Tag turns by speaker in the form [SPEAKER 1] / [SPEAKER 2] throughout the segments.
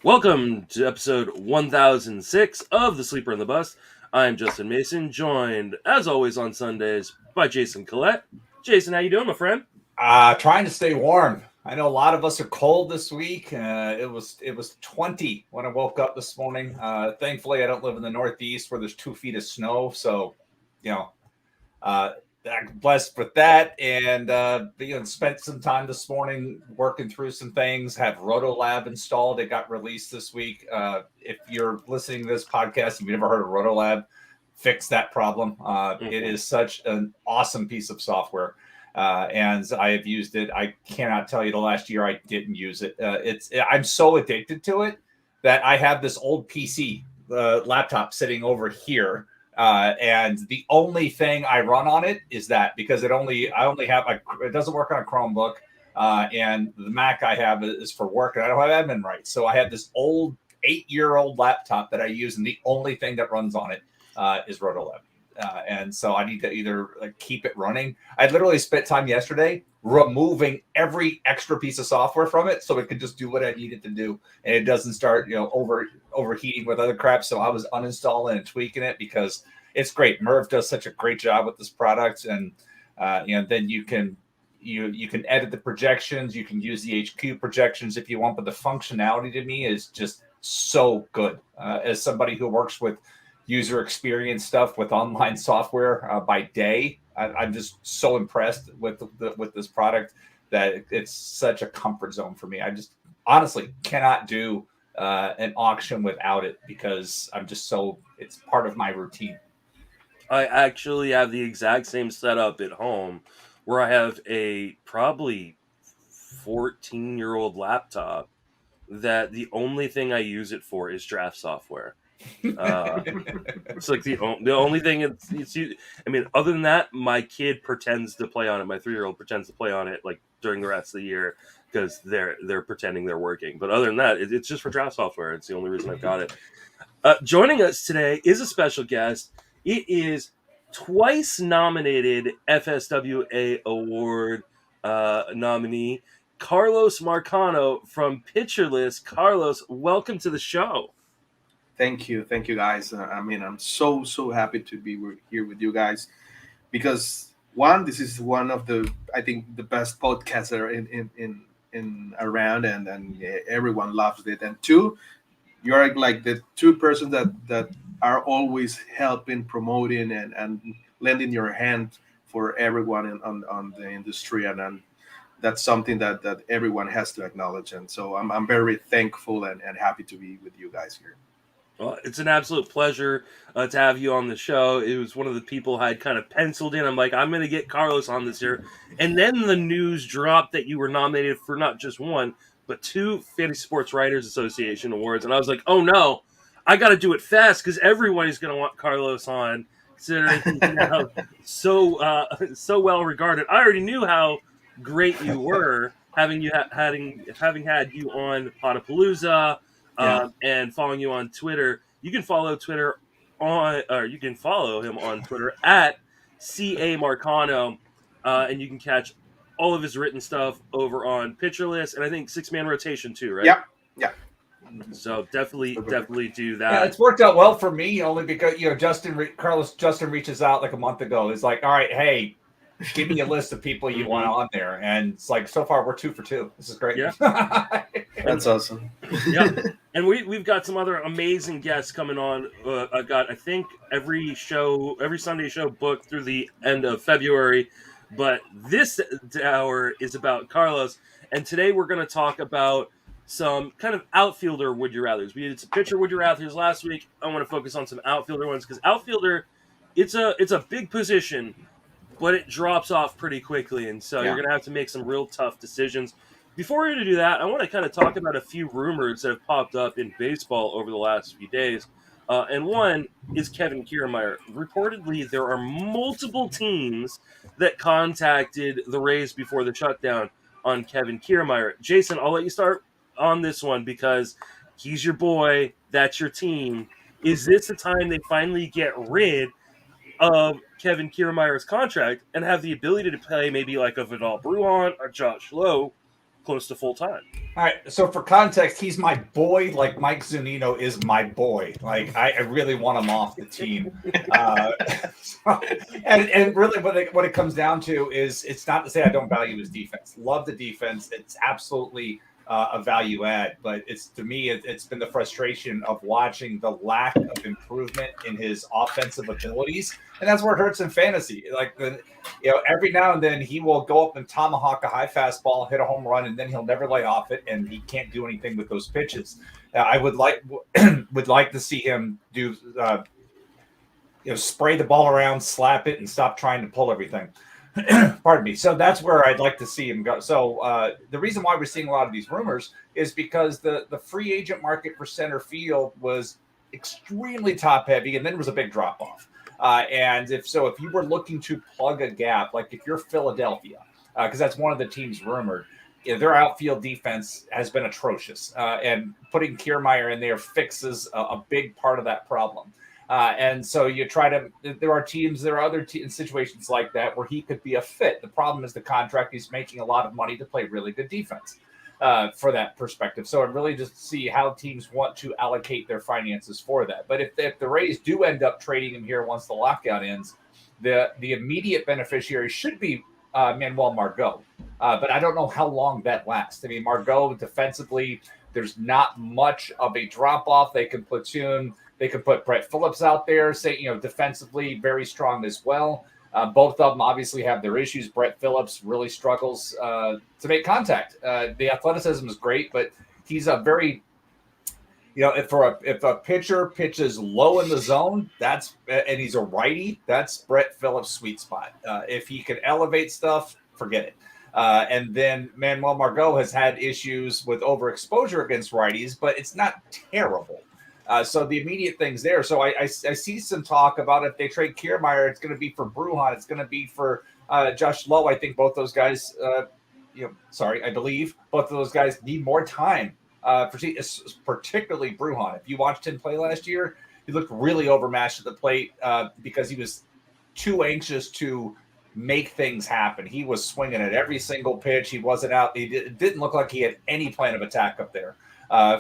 [SPEAKER 1] Welcome to episode 1006 of The Sleeper and the Bust. I'm Justin Mason, joined, as always on Sundays, by Jason Collette. Jason, how you doing, my friend?
[SPEAKER 2] Trying to stay warm. I know a lot of us are cold this week. It was 20 when I woke up this morning. Thankfully, I don't live in the Northeast where there's 2 feet of snow, so you know, I'm blessed with that. And spent some time this morning working through some things. Have Rotolab installed. It got released this week. If you're listening to this podcast and you've never heard of Rotolab, fix that problem. It is such an awesome piece of software. And I have used it. I cannot tell you the last year I didn't use it. I'm so addicted to it that I have this old PC laptop sitting over here, and the only thing I run on it is that because I only have it doesn't work on a Chromebook, and the Mac I have is for work, and I don't have admin rights, so I have this old 8-year-old laptop that I use, and the only thing that runs on it is Rotolab. And so I need to either keep it running. I literally spent time yesterday removing every extra piece of software from it so it could just do what I need it to do, and it doesn't start overheating with other crap. So I was uninstalling and tweaking it because it's great. Merv does such a great job with this product, and then you can edit the projections. You can use the HQ projections if you want, but the functionality to me is just so good. As somebody who works with user experience stuff with online software by day, I'm just so impressed with this product that it's such a comfort zone for me. I just honestly cannot do an auction without it because it's part of my routine.
[SPEAKER 1] I actually have the exact same setup at home where I have a probably 14-year-old laptop that the only thing I use it for is draft software. It's like the only thing it's I mean, other than that, my kid pretends to play on it. My 3-year-old pretends to play on it like during the rest of the year because they're pretending they're working. But other than that, it's just for draft software. It's the only reason I've got it. Joining us today is a special guest. It is twice nominated FSWA Award nominee Carlos Marcano from Pitcher List. Carlos, welcome to the show.
[SPEAKER 3] Thank you, guys. I'm so happy to be here with you guys because this is one of the the best podcasts that are in around, and everyone loves it. And two, you are like the two persons that are always helping, promoting, and lending your hand for everyone on the industry, and that's something that everyone has to acknowledge. And so I'm very thankful and happy to be with you guys here.
[SPEAKER 1] Well, it's an absolute pleasure to have you on the show. It was one of the people I had kind of penciled in. I'm like, I'm going to get Carlos on this year. And then the news dropped that you were nominated for not just one, but 2 Fantasy Sports Writers Association awards. And I was like, oh no, I got to do it fast because everybody's going to want Carlos on, considering he's now so well regarded. I already knew how great you were, having had you on Potapalooza. And following you on Twitter. You can follow you can follow him on Twitter at CA Marcano, and you can catch all of his written stuff over on Pitcher List, and I think 6-man rotation too, right?
[SPEAKER 3] Yeah.
[SPEAKER 1] So definitely do that.
[SPEAKER 2] Yeah, it's worked out well for me only because Justin reaches out like a month ago. He's like, all right, hey, give me a list of people you want on there, and it's like so far we're 2 for 2. This is great.
[SPEAKER 1] Yeah,
[SPEAKER 3] that's awesome.
[SPEAKER 1] Yeah, and we've got some other amazing guests coming on. I've got I think every Sunday show booked through the end of February, but this hour is about Carlos, and today we're going to talk about some kind of outfielder would you rathers. We did some pitcher would you rathers last week. I want to focus on some outfielder ones because outfielder, it's a big position, but it drops off pretty quickly, and so you're going to have to make some real tough decisions. Before we're going to do that, I want to kind of talk about a few rumors that have popped up in baseball over the last few days. And one is Kevin Kiermaier. Reportedly, there are multiple teams that contacted the Rays before the shutdown on Kevin Kiermaier. Jason, I'll let you start on this one because he's your boy. That's your team. Is this the time they finally get rid of Kevin Kiermaier's contract and have the ability to play maybe like a Vidal Brujan or Josh Lowe close to full time.
[SPEAKER 2] All right. So for context, he's my boy. Like Mike Zunino is my boy. Like I really want him off the team. And really, what it comes down to is it's not to say I don't value his defense. Love the defense. It's absolutely a value add. But it's to me, it's been the frustration of watching the lack of improvement in his offensive abilities, and that's where it hurts in fantasy. Like every now and then he will go up and tomahawk a high fastball, hit a home run, and then he'll never lay off it, and he can't do anything with those pitches. I would like to see him do spray the ball around, slap it, and stop trying to pull everything. Pardon me. So that's where I'd like to see him go. So the reason why we're seeing a lot of these rumors is because the free agent market for center field was extremely top heavy, and then there was a big drop off. And if you were looking to plug a gap, like if you're Philadelphia, because that's one of the teams rumored, their outfield defense has been atrocious, and putting Kiermaier in there fixes a big part of that problem. And so you try to. There are other situations like that where he could be a fit. The problem is the contract. He's making a lot of money to play really good defense. For that perspective. So it really just see how teams want to allocate their finances for that. But if the Rays do end up trading him here once the lockout ends, the immediate beneficiary should be Manuel Margot. But I don't know how long that lasts. I mean, Margot defensively, there's not much of a drop off. They can platoon. They can put Brett Phillips out there, defensively very strong as well. Both of them obviously have their issues. Brett Phillips really struggles to make contact. The athleticism is great, but he's a very, if a pitcher pitches low in the zone, and he's a righty, that's Brett Phillips' sweet spot. If he can elevate stuff, forget it. And then Manuel Margot has had issues with overexposure against righties, but it's not terrible. So the immediate things there. So I see some talk about if they trade Kiermaier, it's going to be for Brujan. It's going to be for Josh Lowe. I think both those guys, I believe both of those guys need more time. Particularly Brujan. If you watched him play last year, he looked really overmatched at the plate because he was too anxious to make things happen. He was swinging at every single pitch. He wasn't out. It didn't look like he had any plan of attack up there.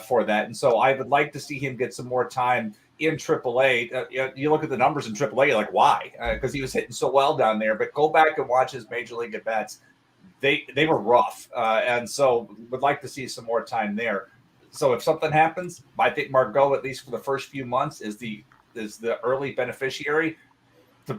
[SPEAKER 2] For that. And so I would like to see him get some more time in AAA. You look at the numbers in AAA, you're like, why? Because he was hitting so well down there. But go back and watch his major league at-bats. They were rough. And so would like to see some more time there. So if something happens, I think Margot, at least for the first few months, is the early beneficiary,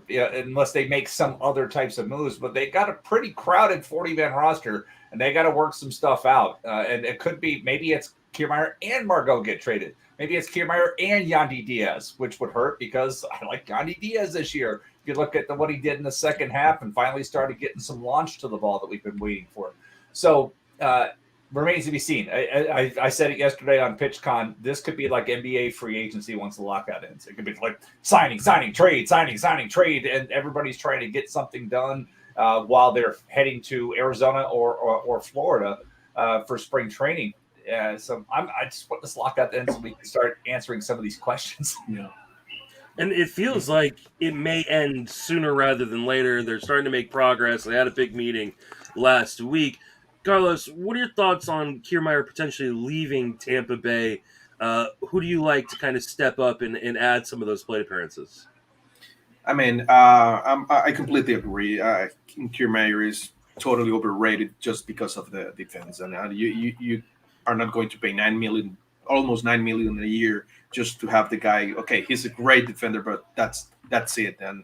[SPEAKER 2] unless they make some other types of moves. But they got a pretty crowded 40-man roster, and they got to work some stuff out. And it could be, maybe it's Kiermaier and Margot get traded. Maybe it's Kiermaier and Yandy Diaz, which would hurt because I like Yandy Diaz this year. If you look at what he did in the second half and finally started getting some launch to the ball that we've been waiting for. So remains to be seen. I said it yesterday on PitchCon. This could be like NBA free agency once the lockout ends. It could be like signing, trade, and everybody's trying to get something done while they're heading to Arizona or Florida for spring training. So I just want this lockout to end so we can start answering some of these questions.
[SPEAKER 3] Yeah.
[SPEAKER 1] And it feels like it may end sooner rather than later. They're starting to make progress. They had a big meeting last week. Carlos, what are your thoughts on Kiermaier potentially leaving Tampa Bay? Who do you like to kind of step up and add some of those plate appearances?
[SPEAKER 3] I mean, I completely agree. Kiermaier is totally overrated just because of the defense, and you are not going to pay almost $9 million a year just to have the guy. Okay, he's a great defender, but that's it. And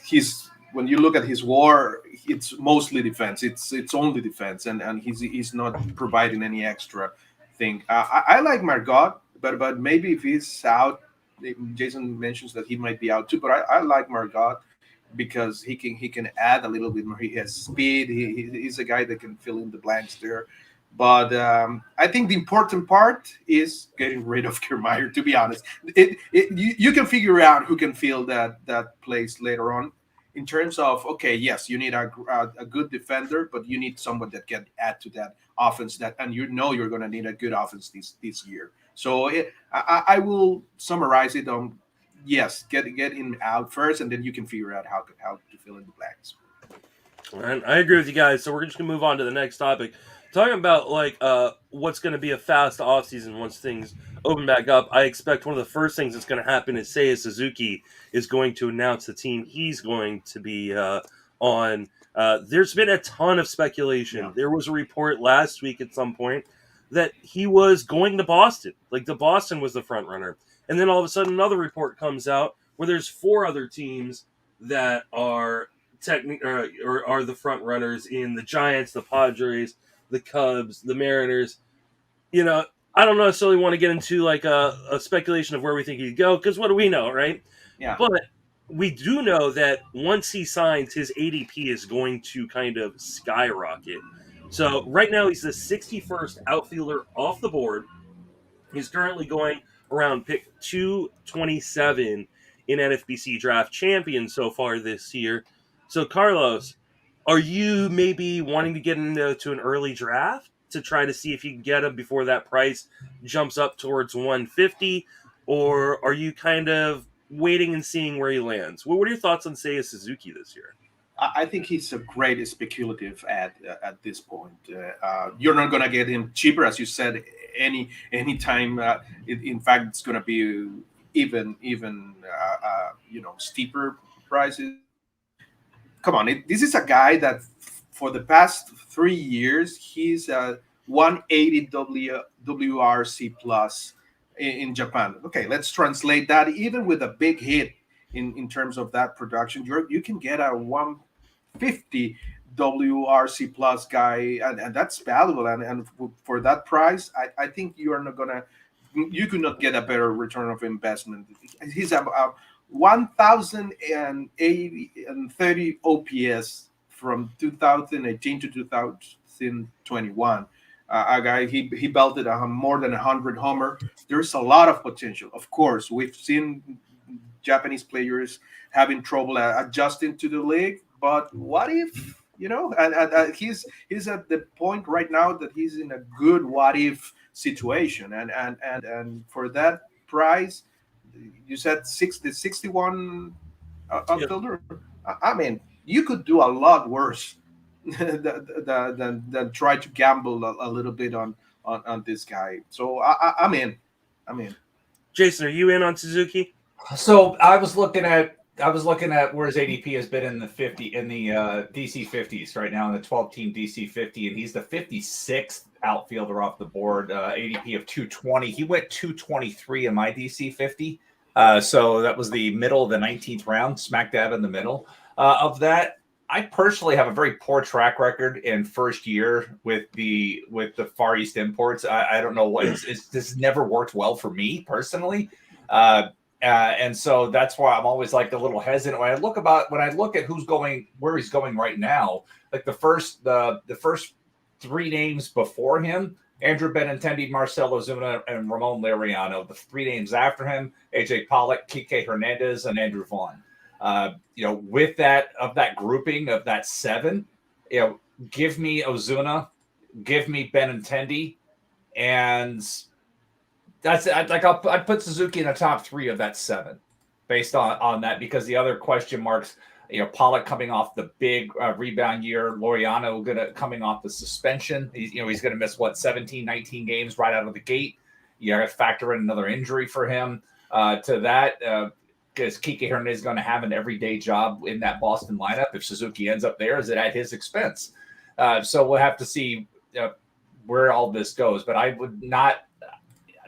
[SPEAKER 3] he's, when you look at his WAR, it's mostly defense. It's only defense, and he's not providing any extra thing. I like Margot, but maybe if he's out, Jason mentions that he might be out too. But I like Margot because he can add a little bit more. He has speed. He's a guy that can fill in the blanks there. But I think the important part is getting rid of Kiermaier, to be honest. You can figure out who can fill that place later on. In terms of, okay, yes, you need a good defender, but you need someone that can add to that offense, and you're going to need a good offense this year. So I will summarize it on, yes, get him out first, and then you can figure out how to fill in the blanks.
[SPEAKER 1] And I agree with you guys. So we're just gonna move on to the next topic, talking about like what's gonna be a fast off season once things open back up. I expect one of the first things that's gonna happen is Seiya Suzuki is going to announce the team he's going to be on. There's been a ton of speculation.
[SPEAKER 3] Yeah.
[SPEAKER 1] There was a report last week at some point that he was going to Boston, like the Boston was the front runner, and then all of a sudden another report comes out where there's 4 other teams that are or are the front runners in the Giants, the Padres, the Cubs, the Mariners. You know, I don't necessarily want to get into like a speculation of where we think he'd go because what do we know, right?
[SPEAKER 3] Yeah.
[SPEAKER 1] But we do know that once he signs, his ADP is going to kind of skyrocket. So right now he's the 61st outfielder off the board. He's currently going around pick 227 in NFBC Draft Champion so far this year. So, Carlos, are you maybe wanting to get into an early draft to try to see if you can get him before that price jumps up towards 150? Or are you kind of waiting and seeing where he lands? What are your thoughts on Seiya Suzuki this year?
[SPEAKER 3] I think he's a great speculative at this point. You're not gonna get him cheaper, as you said, any time. In fact, it's gonna be even steeper prices. Come on, this is a guy that for the past 3 years he's 180 WRC plus in Japan. Okay, let's translate that. Even with a big hit in terms of that production, you can get a 150 WRC plus guy, and that's valuable. And for that price, I think you could not get a better return of investment. He's a 1,030 OPS from 2018 to 2021. A guy he belted more than 100 homer. There's a lot of potential. Of course, we've seen Japanese players having trouble adjusting to the league. But what if And he's at the point right now that he's in a good what if situation, and for that price, you said the 61 outfielder. I mean, you could do a lot worse than try to gamble a little bit on this guy. So I'm in.
[SPEAKER 1] Jason, are you in on Suzuki?
[SPEAKER 2] So I was looking at where his ADP has been in the DC 50s right now, in the 12-team DC 50, and he's the 56th outfielder off the board, ADP of 220. He went 223 in my DC 50, so that was the middle of the 19th round, smack dab in the middle of that. I personally have a very poor track record in first year with the Far East imports. I don't know what this never worked well for me personally. And so that's why I'm always like a little hesitant when I look at who's going, where he's going right now. Like the first 3 names before him, Andrew Benintendi, Marcell Ozuna, and Ramon Laureano. The 3 names after him, AJ Pollock, Kike Hernandez, and Andrew Vaughn. With that grouping of that 7, give me Ozuna, give me Benintendi, and that's like I'd put Suzuki in the top 3 of that 7, based on that, because the other question marks, Pollock coming off the big rebound year, Laureano coming off the suspension. He's going to miss 17, 19 games right out of the gate. You got to factor in another injury for him to that. Because Kike Hernandez is going to have an everyday job in that Boston lineup. If Suzuki ends up there, is it at his expense? So we'll have to see where all this goes. But I would not.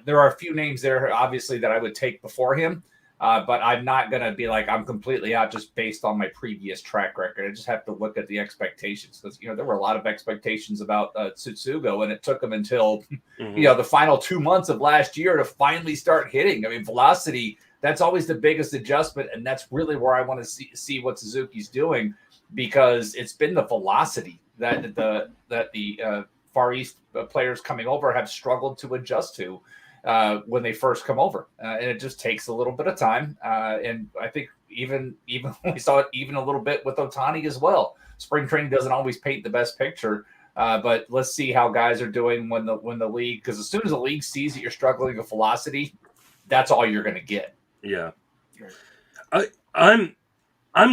[SPEAKER 2] There are a few names there, obviously, that I would take before him. But I'm not going to be like, I'm completely out just based on my previous track record. I just have to look at the expectations, because there were a lot of expectations about Tsugo, and it took him until the final 2 months of last year to finally start hitting. I mean, velocity. That's always the biggest adjustment, and that's really where I want to see what Suzuki's doing, because it's been the velocity that the Far East players coming over have struggled to adjust to when they first come over, and it just takes a little bit of time. And I think even we saw it even a little bit with Ohtani as well. Spring training doesn't always paint the best picture, but let's see how guys are doing when the league, because as soon as the league sees that you're struggling with velocity, that's all you're going to get.
[SPEAKER 1] Yeah, I'm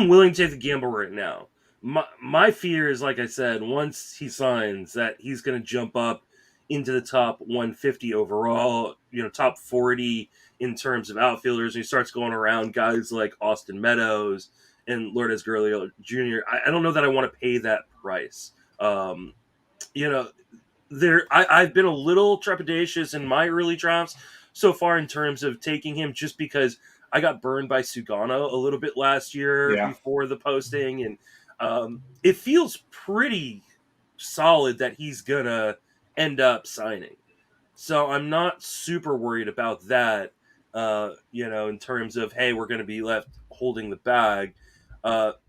[SPEAKER 1] willing to take the gamble right now. my fear is, like I said, once he signs, that he's going to jump up into the top 150 overall, top 40 in terms of outfielders. And he starts going around guys like Austin Meadows and Lourdes Gurriel Jr. I don't know that I want to pay that price. You know, I've been a little trepidatious in my early drafts so far in terms of taking him, just because I got burned by Sugano a little bit last year
[SPEAKER 2] Yeah.
[SPEAKER 1] before the posting, and it feels pretty solid that he's gonna end up signing. So I'm not super worried about that. In terms of, hey, we're gonna be left holding the bag.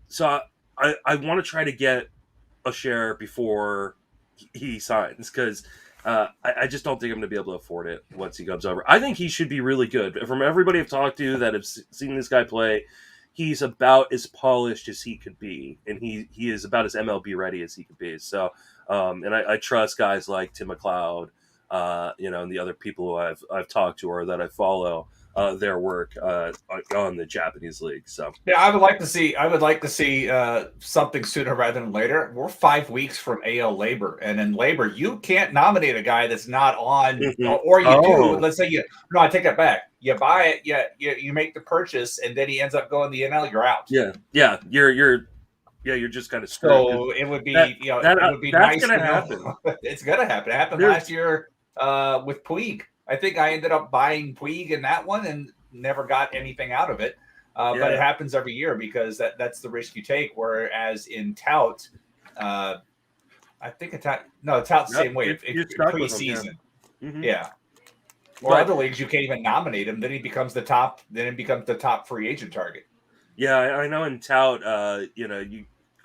[SPEAKER 1] So I want to try to get a share before he signs, because I just don't think I'm going to be able to afford it once he comes over. I think he should be really good. From everybody I've talked to that have seen this guy play, he's about as polished as he could be, and he is about as MLB ready as he could be. So, and I trust guys like Tim McLeod, and the other people who I've talked to or that I follow their work on the Japanese league. So
[SPEAKER 2] yeah, I would like to see something sooner rather than later. We're 5 weeks from AL Labor, and in Labor, you can't nominate a guy that's not on, or you do. Let's say no, I take that back. You buy it, you make the purchase, and then he ends up going to the NL. You're out.
[SPEAKER 1] Yeah, you're just kind of screwed.
[SPEAKER 2] So it would be, it would be nice to happen. It's gonna happen. It happened last year with Puig. I think I ended up buying Puig in that one and never got anything out of it. But it happens every year because that's the risk you take. Whereas in Tout, I think Tout's the same way. It's preseason. Yeah. Or other leagues, you can't even nominate him. Then he becomes the top. Then it becomes the top free agent target.
[SPEAKER 1] Yeah, I know in Tout,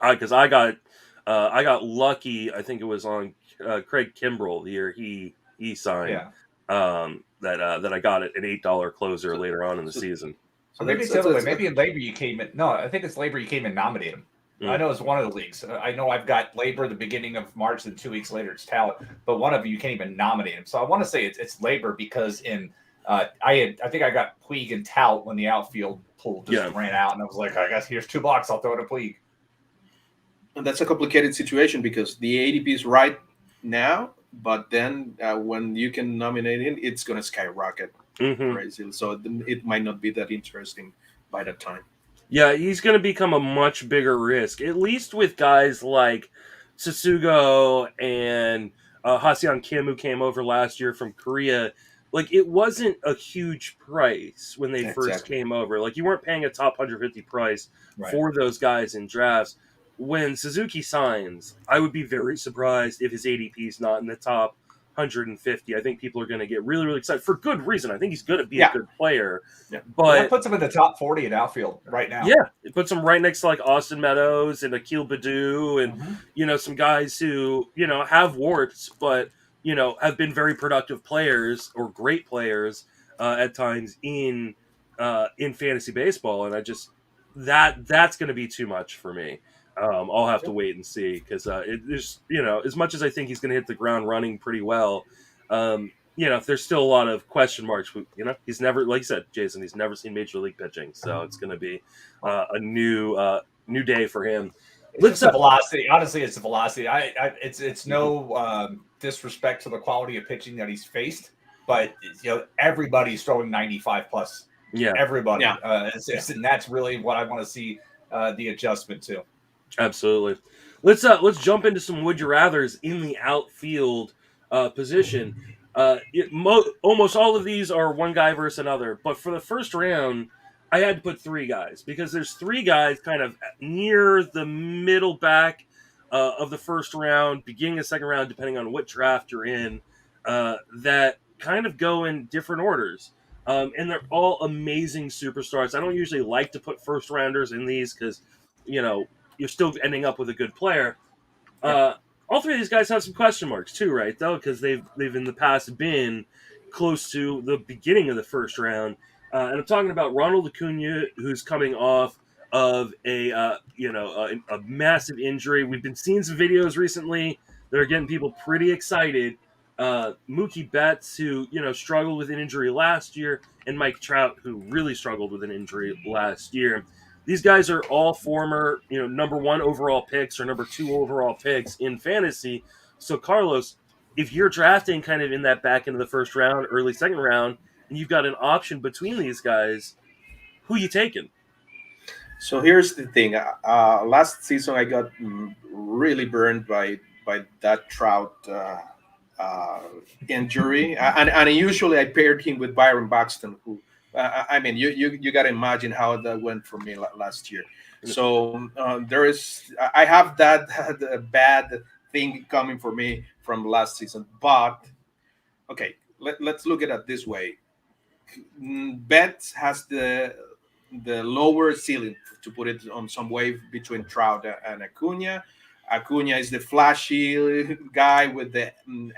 [SPEAKER 1] because I got lucky. I think it was on Craig Kimbrell the year he signed.
[SPEAKER 2] Yeah.
[SPEAKER 1] That I got it an $8 closer later on in the season.
[SPEAKER 2] So maybe it's the other way. Maybe in Labor you came in. No, I think it's Labor you came and nominate him. I know it's one of the leagues. I know I've got Labor the beginning of March, and 2 weeks later it's Tout. But one of you can't even nominate him. So I want to say it's Labor because in I think I got Puig and Tout when the outfield pool just ran out, and I was like, I guess here's $2. I'll throw it to Puig.
[SPEAKER 3] And that's a complicated situation because the ADP is right now. But then when you can nominate him, it's going to skyrocket crazy. So it might not be that interesting by that time.
[SPEAKER 1] Yeah, he's going to become a much bigger risk, at least with guys like Tsugo and Ha-Seong Kim, who came over last year from Korea. Like, it wasn't a huge price when they first came over. Like, you weren't paying a top 150 price for those guys in drafts. When Suzuki signs, I would be very surprised if his ADP is not in the top 150. I think people are going to get really, really excited for good reason. I think he's going to be a good player.
[SPEAKER 2] Yeah.
[SPEAKER 1] But
[SPEAKER 2] that puts him in the top 40 in outfield right now.
[SPEAKER 1] Yeah, it puts him right next to like Austin Meadows and Akil Baddoo and some guys who have warts, but have been very productive players or great players at times in fantasy baseball. And I just that's going to be too much for me. I'll have to wait and see because there's as much as I think he's going to hit the ground running pretty well, there's still a lot of question marks. He's never, like you said, Jason, he's never seen major league pitching, so it's going to be a new day for him.
[SPEAKER 2] It's the velocity. Honestly, it's the velocity. It's no disrespect to the quality of pitching that he's faced, but everybody's throwing 95 plus.
[SPEAKER 1] Yeah,
[SPEAKER 2] everybody. And that's really what I want to see the adjustment to.
[SPEAKER 1] Absolutely. Let's jump into some would you rathers in the outfield position. Almost all of these are one guy versus another, but for the first round, I had to put 3 guys because there's 3 guys kind of near the middle back of the first round, beginning of second round, depending on what draft you're in, that kind of go in different orders. And they're all amazing superstars. I don't usually like to put first rounders in these because, you're still ending up with a good player. All 3 of these guys have some question marks too, right? Though, because they've in the past been close to the beginning of the first round. And I'm talking about Ronald Acuna, who's coming off of a massive injury. We've been seeing some videos recently that are getting people pretty excited. Mookie Betts, who struggled with an injury last year, and Mike Trout, who really struggled with an injury last year. These guys are all former, number 1 overall picks or number 2 overall picks in fantasy. So, Carlos, if you're drafting kind of in that back end of the first round, early second round, and you've got an option between these guys, who you taking?
[SPEAKER 3] So here's the thing. Last season, I got really burned by that Trout uh, injury, and usually I paired him with Byron Buxton, who I mean, you got to imagine how that went for me last year. So I have that bad thing coming for me from last season. But okay, let's look at it this way. Betts has the lower ceiling, to put it on some way, between Trout and Acuna. Acuna is the flashy guy with the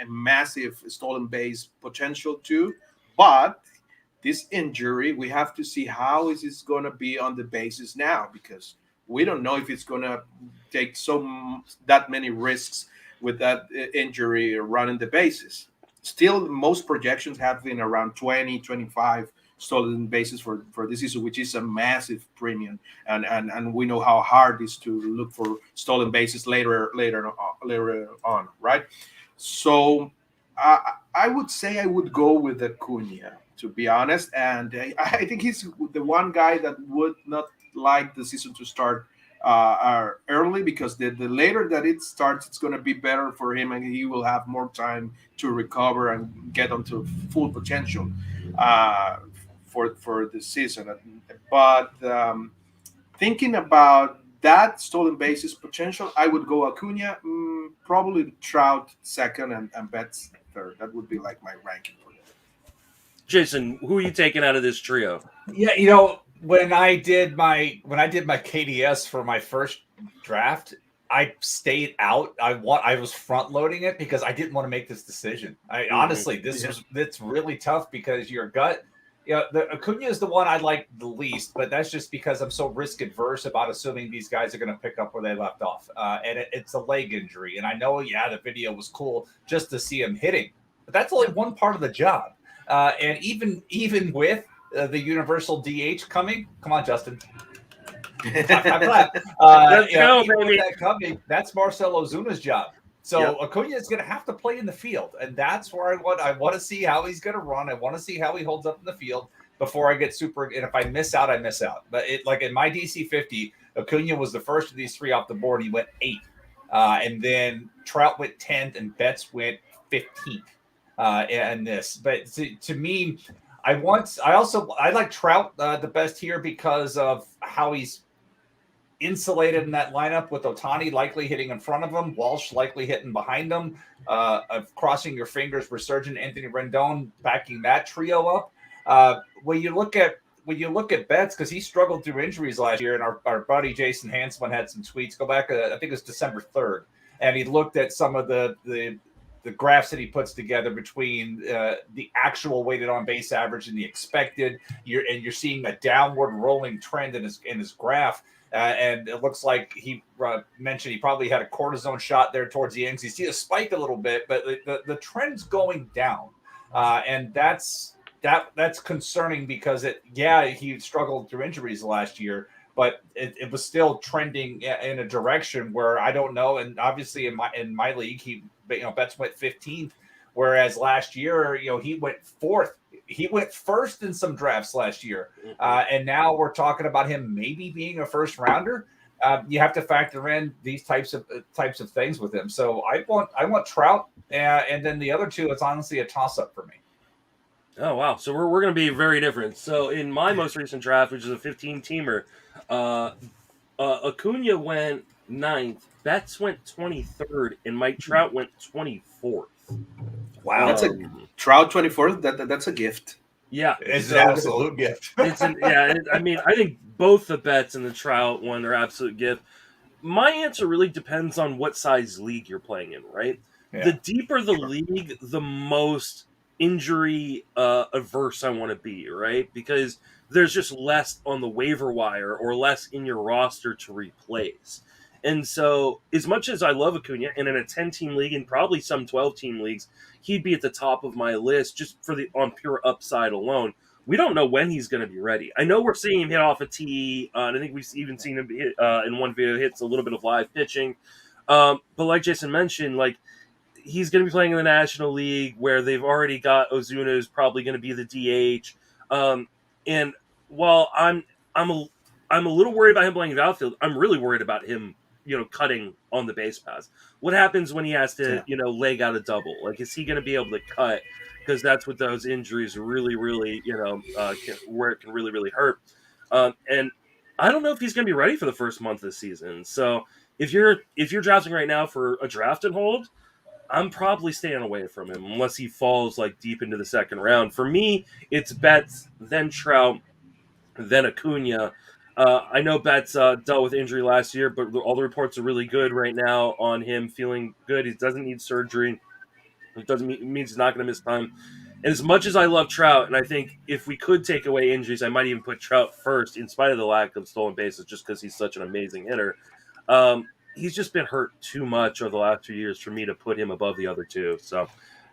[SPEAKER 3] massive stolen base potential too, but this injury, we have to see how is it going to be on the bases now, because we don't know if it's going to take that many risks with that injury running the bases. Still, most projections have been around 20, 25 stolen bases for this season, which is a massive premium, and we know how hard it is to look for stolen bases later on, right? So I would say I would go with Acuna, to be honest, and I think he's the one guy that would not like the season to start early, because the later that it starts, it's going to be better for him, and he will have more time to recover and get onto full potential uh, for the season. But thinking about that stolen bases potential, I would go Acuna, probably Trout second, and Betts third. That would be like my ranking for that.
[SPEAKER 1] Jason, who are you taking out of this trio?
[SPEAKER 2] Yeah, when I did my KDS for my first draft, I stayed out. I was front loading it because I didn't want to make this decision. Honestly, it's really tough, because your gut. The Acuna is the one I like the least, but that's just because I'm so risk adverse about assuming these guys are going to pick up where they left off. And it's a leg injury, and I know, the video was cool just to see him hitting, but that's only one part of the job. And even with the universal DH coming, come on, Justin. That coming, that's Marcell Ozuna's job. So Acuna is going to have to play in the field, and that's where I want to see how he's going to run. I want to see how he holds up in the field before I get super. And if I miss out, I miss out. But like in my DC 50, Acuna was the first of these three off the board. He went 8th, and then Trout went 10th, and Betts went 15th. And this, but to me, I like Trout the best here because of how he's insulated in that lineup, with Ohtani likely hitting in front of him, Walsh likely hitting behind him, crossing your fingers, resurgent Anthony Rendon backing that trio up. When you look at Betts, because he struggled through injuries last year, and our buddy Jason Hanselman had some tweets. Go back, I think it was December 3rd, and he looked at some of the graphs that he puts together between the actual weighted on base average and the expected. You're seeing a downward rolling trend in his graph. And it looks like he mentioned he probably had a cortisone shot there towards the end. You see a spike a little bit, but the trend's going down, and that's concerning, because he struggled through injuries last year, but it was still trending in a direction where I don't know. And obviously in my league, Betts went 15th, whereas last year he went 4th. He went first in some drafts last year, and now we're talking about him maybe being a first rounder. You have to factor in these types of things with him. So I want Trout, and then the other two, it's honestly a toss up for me.
[SPEAKER 1] Oh wow! So we're going to be very different. So in my most recent draft, which is a 15-teamer, Acuna went 9th, Betts went 23rd, and Mike Trout went 24th.
[SPEAKER 2] Wow,
[SPEAKER 3] that's a Trout 24th. That's a gift.
[SPEAKER 1] Yeah,
[SPEAKER 2] it's an absolute gift.
[SPEAKER 1] I think both the Betts and the Trout one are absolute gift. My answer really depends on what size league you're playing in, right? Yeah. The deeper the league, the most injury averse I want to be, right? Because there's just less on the waiver wire or less in your roster to replace. And so, as much as I love Acuna, and in a 10-team league and probably some 12-team leagues, he'd be at the top of my list just on pure upside alone. we don't know when he's going to be ready. I know we're seeing him hit off a tee, and I think we've even seen him hit, in one video hits a little bit of live pitching. But like Jason mentioned, like he's going to be playing in the National League where they've already got Ozuna is probably going to be the DH. And while I'm a little worried about him playing the outfield, I'm really worried about him, cutting on the base paths. What happens when he has to, leg out a double? Like, is he going to be able to cut? Because that's what those injuries really, really, where it can really, really hurt. And I don't know if he's going to be ready for the first month of the season. So if you're drafting right now for a draft and hold, I'm probably staying away from him unless he falls like deep into the second round. For me, it's Betts, then Trout, then Acuna. I know Betts dealt with injury last year, but all the reports are really good right now on him feeling good. He doesn't need surgery. It doesn't mean he's not going to miss time. And as much as I love Trout, and I think if we could take away injuries, I might even put Trout first, in spite of the lack of stolen bases, just because he's such an amazing hitter. He's just been hurt too much over the last 2 years for me to put him above the other two. So,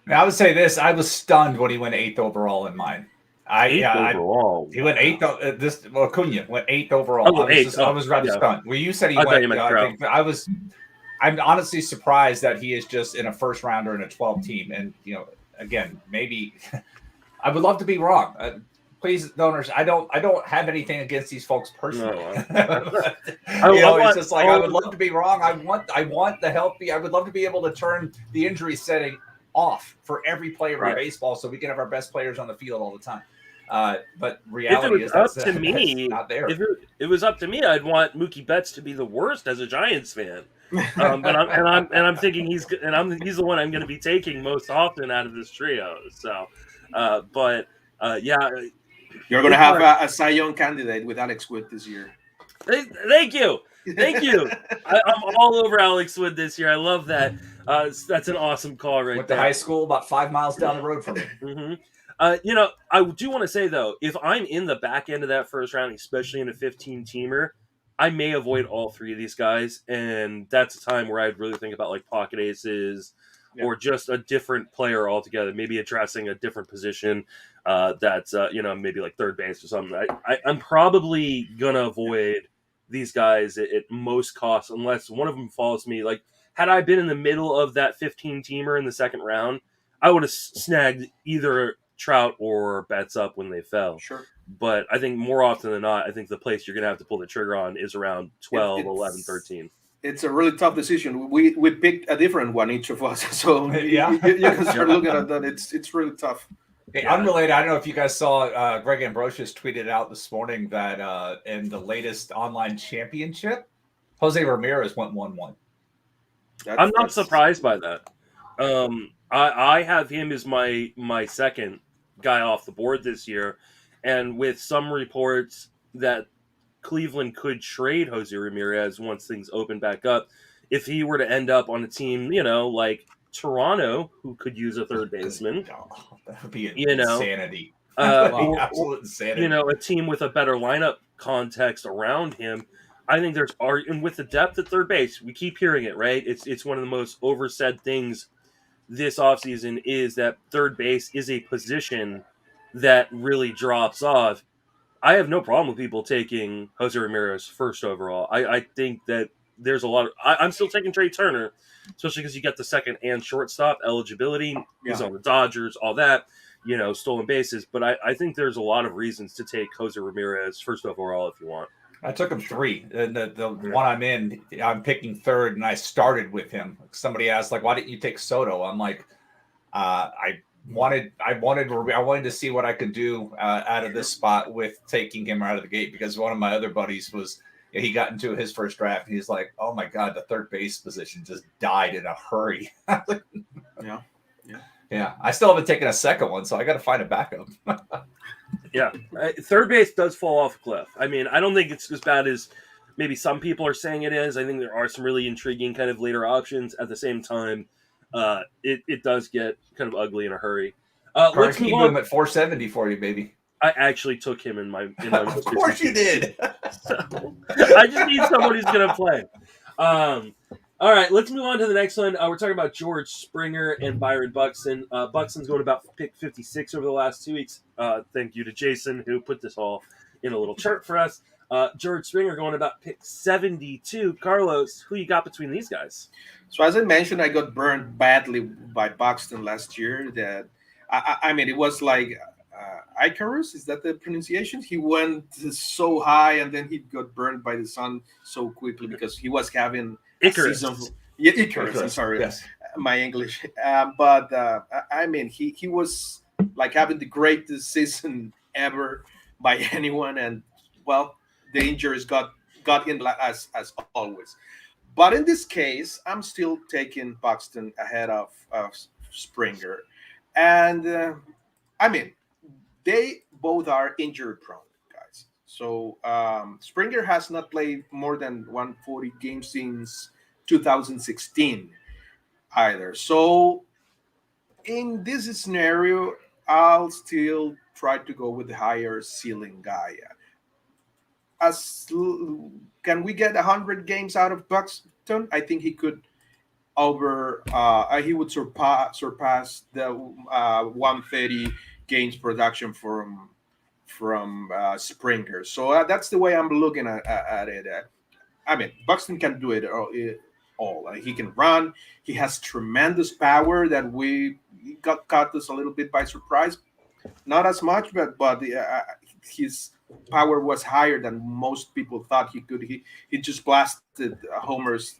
[SPEAKER 2] now, I would say this: I was stunned when he went 8th overall in mine.
[SPEAKER 1] Overall,
[SPEAKER 2] he went 8th. Acuna went 8th overall. I was rather stunned. Well, you said he went. I'm honestly surprised that he is just in a first rounder in a 12 team. And, again, maybe I would love to be wrong. Please, donors, I don't have anything against these folks personally. No. It's just like I would love to be wrong. I want the healthy. I would love to be able to turn the injury setting off for every player in baseball so we can have our best players on the field all the time. But reality is that's not there.
[SPEAKER 1] If it was up to me, I'd want Mookie Betts to be the worst as a Giants fan. I'm thinking he's the one I'm going to be taking most often out of this trio. So,
[SPEAKER 3] you're going to have a Cy Young candidate with Alex Wood this year.
[SPEAKER 1] Thank you. I'm all over Alex Wood this year. I love that. That's an awesome call right
[SPEAKER 2] there. Went
[SPEAKER 1] to
[SPEAKER 2] high school about 5 miles down the road from me.
[SPEAKER 1] Mm-hmm. I do want to say, though, if I'm in the back end of that first round, especially in a 15-teamer, I may avoid all three of these guys, and that's a time where I'd really think about like pocket aces or just a different player altogether, maybe addressing a different position that's, maybe like third base or something. I'm probably going to avoid these guys at most costs unless one of them falls to me. Like, had I been in the middle of that 15-teamer in the second round, I would have snagged either Trout or Betts up when they fell.
[SPEAKER 3] Sure.
[SPEAKER 1] But I think more often than not, I think the place you're going to have to pull the trigger on is around 12, 11, 13.
[SPEAKER 3] It's a really tough decision. We picked a different one, each of us. So you can start looking at that. It's really tough.
[SPEAKER 2] Hey, unrelated, I don't know if you guys saw Greg Ambrosius tweeted out this morning that in the latest online championship, Jose Ramirez went 1-1.
[SPEAKER 1] I'm not surprised by that. I have him as my second guy off the board this year. And with some reports that Cleveland could trade Jose Ramirez once things open back up, if he were to end up on a team, like Toronto, who could use a third baseman,
[SPEAKER 2] that would be insanity.
[SPEAKER 1] Absolute insanity. A team with a better lineup context around him. I think and with the depth at third base, we keep hearing it, right? It's one of the most oversaid things this offseason is that third base is a position that really drops off. I have no problem with people taking Jose Ramirez first overall. I think that there's a lot of... I'm still taking Trey Turner, especially because you got the second and shortstop eligibility. He's on the Dodgers, all that, stolen bases. But I think there's a lot of reasons to take Jose Ramirez first overall if you want.
[SPEAKER 2] I took him 3. And the one I'm in, I'm picking third, and I started with him. Somebody asked, why didn't you take Soto? I'm like, I wanted to see what I could do out of this spot with taking him out of the gate, because one of my other buddies he got into his first draft and he's like, oh my God, the third base position just died in a hurry. Yeah. I still haven't taken a second one, so I got to find a backup.
[SPEAKER 1] Yeah. Third base does fall off a cliff. I mean, I don't think it's as bad as maybe some people are saying it is. I think there are some really intriguing kind of later options. At the same time, it does get kind of ugly in a hurry.
[SPEAKER 2] Let's keep him at 470 for you, baby.
[SPEAKER 1] I actually took him in my
[SPEAKER 2] of course you did.
[SPEAKER 1] So, I just need someone who's going to play. All right, let's move on to the next one. We're talking about George Springer and Byron Buxton. Buxton's going about pick 56 over the last 2 weeks. Thank you to Jason, who put this all in a little chart for us. George Springer going about pick 72. Carlos, who you got between these guys?
[SPEAKER 3] So as I mentioned, I got burned badly by Buxton last year. That I mean, it was like Icarus. Is that the pronunciation? He went so high, and then he got burned by the sun so quickly because he was having
[SPEAKER 1] Icarus.
[SPEAKER 3] Yeah, Icarus. I'm sorry,
[SPEAKER 2] Yes.
[SPEAKER 3] my English. But I mean, he was like having the greatest season ever by anyone, and well, the injuries got in as always. But in this case, I'm still taking Buxton ahead of Springer, and I mean, they both are injury prone guys. So Springer has not played more than 140 games since 2016 either. So in this scenario, I'll still try to go with the higher ceiling guy. Can we get 100 games out of Buxton? I think he could he would surpass the 130 games production from Springer. So that's the way I'm looking at it. I mean, Buxton can do it all. He can run. He has tremendous power that we got caught us a little bit by surprise. Not as much, but his power was higher than most people thought he could. He just blasted homers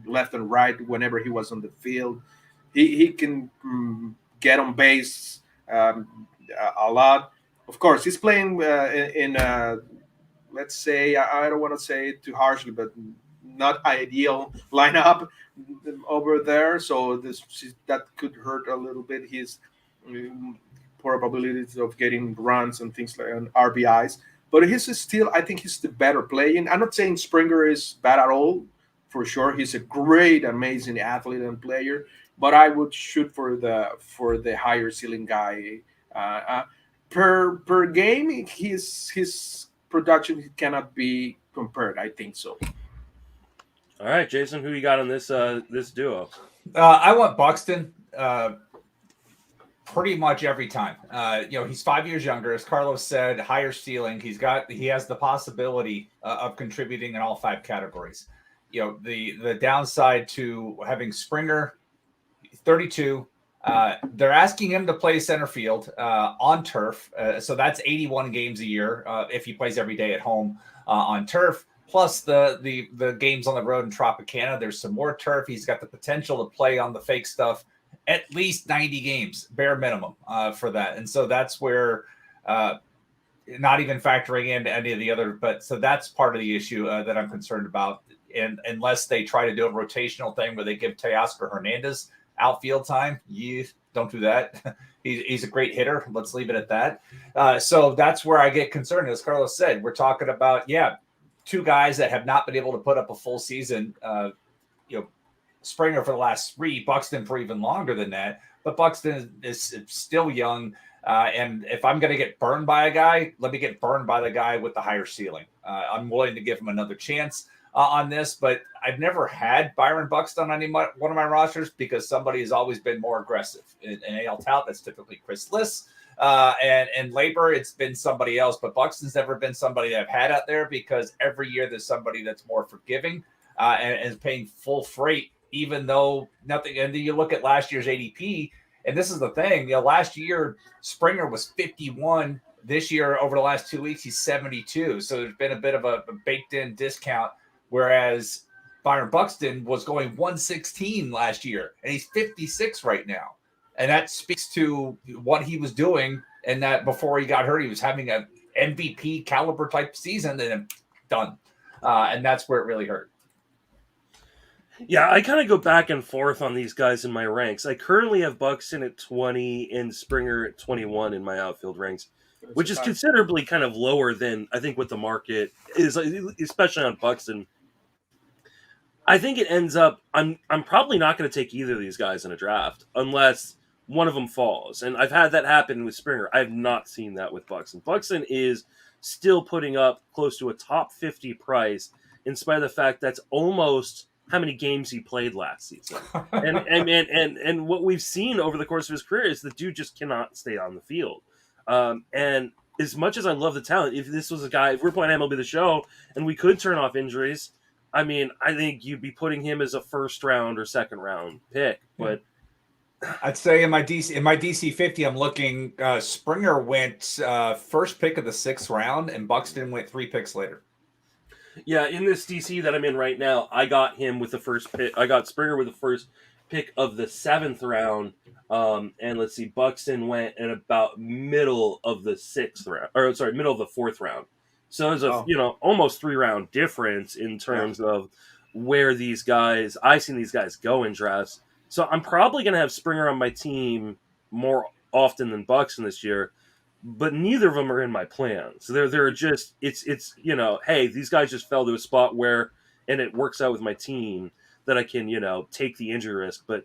[SPEAKER 3] left and right whenever he was on the field. He can get on base a lot. Of course, he's playing in let's say, I don't want to say it too harshly, but not ideal lineup over there. So that could hurt a little bit his probabilities of getting runs and things like and RBIs. But he's still, I think he's the better player. And I'm not saying Springer is bad at all. For sure, he's a great, amazing athlete and player. But I would shoot for the higher ceiling guy. Per game, his production cannot be compared. I think so.
[SPEAKER 1] All right, Jason, who you got on this this duo?
[SPEAKER 2] I want Buxton pretty much every time. He's 5 years younger, as Carlos said, higher ceiling. He has the possibility of contributing in all 5 categories. The downside to having Springer, 32. They're asking him to play center field on turf, so that's 81 games a year if he plays every day at home on turf. Plus the games on the road in Tropicana. There's some more turf. He's got the potential to play on the fake stuff at least 90 games, bare minimum for that. And so that's where not even factoring in any of the other, but so that's part of the issue that I'm concerned about. And unless they try to do a rotational thing where they give Teoscar Hernandez outfield time, don't do that. He's a great hitter. Let's leave it at that. So that's where I get concerned. As Carlos said, we're talking about, 2 guys that have not been able to put up a full season. Springer for the last 3, Buxton for even longer than that. But Buxton is still young. And if I'm going to get burned by a guy, let me get burned by the guy with the higher ceiling. I'm willing to give him another chance on this, but I've never had Byron Buxton on one of my rosters because somebody has always been more aggressive. In AL Tout, that's typically Chris Liss. And labor, it's been somebody else, but Buxton's never been somebody that I've had out there because every year there's somebody that's more forgiving and is paying full freight, even though nothing. And then you look at last year's ADP, and this is the thing, last year Springer was 51. This year, over the last 2 weeks, he's 72. So there's been a bit of a baked in discount, whereas Byron Buxton was going 116 last year, and he's 56 right now. And that speaks to what he was doing, and that before he got hurt, he was having an MVP caliber type season, and then done. And that's where it really hurt.
[SPEAKER 1] Yeah, I kind of go back and forth on these guys in my ranks. I currently have Buxton at 20 and Springer at 21 in my outfield ranks, which is considerably kind of lower than I think what the market is, especially on Buxton. I think it ends up, I'm probably not going to take either of these guys in a draft unless one of them falls. And I've had that happen with Springer. I have not seen that with Buxton. Buxton is still putting up close to a top 50 price in spite of the fact that's almost how many games he played last season. And what we've seen over the course of his career is the dude just cannot stay on the field. And as much as I love the talent, if this was a guy, if we're playing MLB The Show and we could turn off injuries, I mean, I think you'd be putting him as a first round or second round pick. But
[SPEAKER 2] I'd say in my DC 50, I'm looking. Springer went first pick of the 6th round, and Buxton went 3 picks later.
[SPEAKER 1] yeah, in this DC that I'm in right now, I got him with the first pick. I got Springer with the first pick of the 7th round. And let's see, Buxton went at about middle of the 6th round, or sorry, middle of the 4th round. So there's a almost 3-round difference in terms of where these guys. I've seen these guys go in drafts. So I'm probably going to have Springer on my team more often than Buxton this year, but neither of them are in my plans. So they're just it's hey, these guys just fell to a spot where, and it works out with my team that I can take the injury risk. But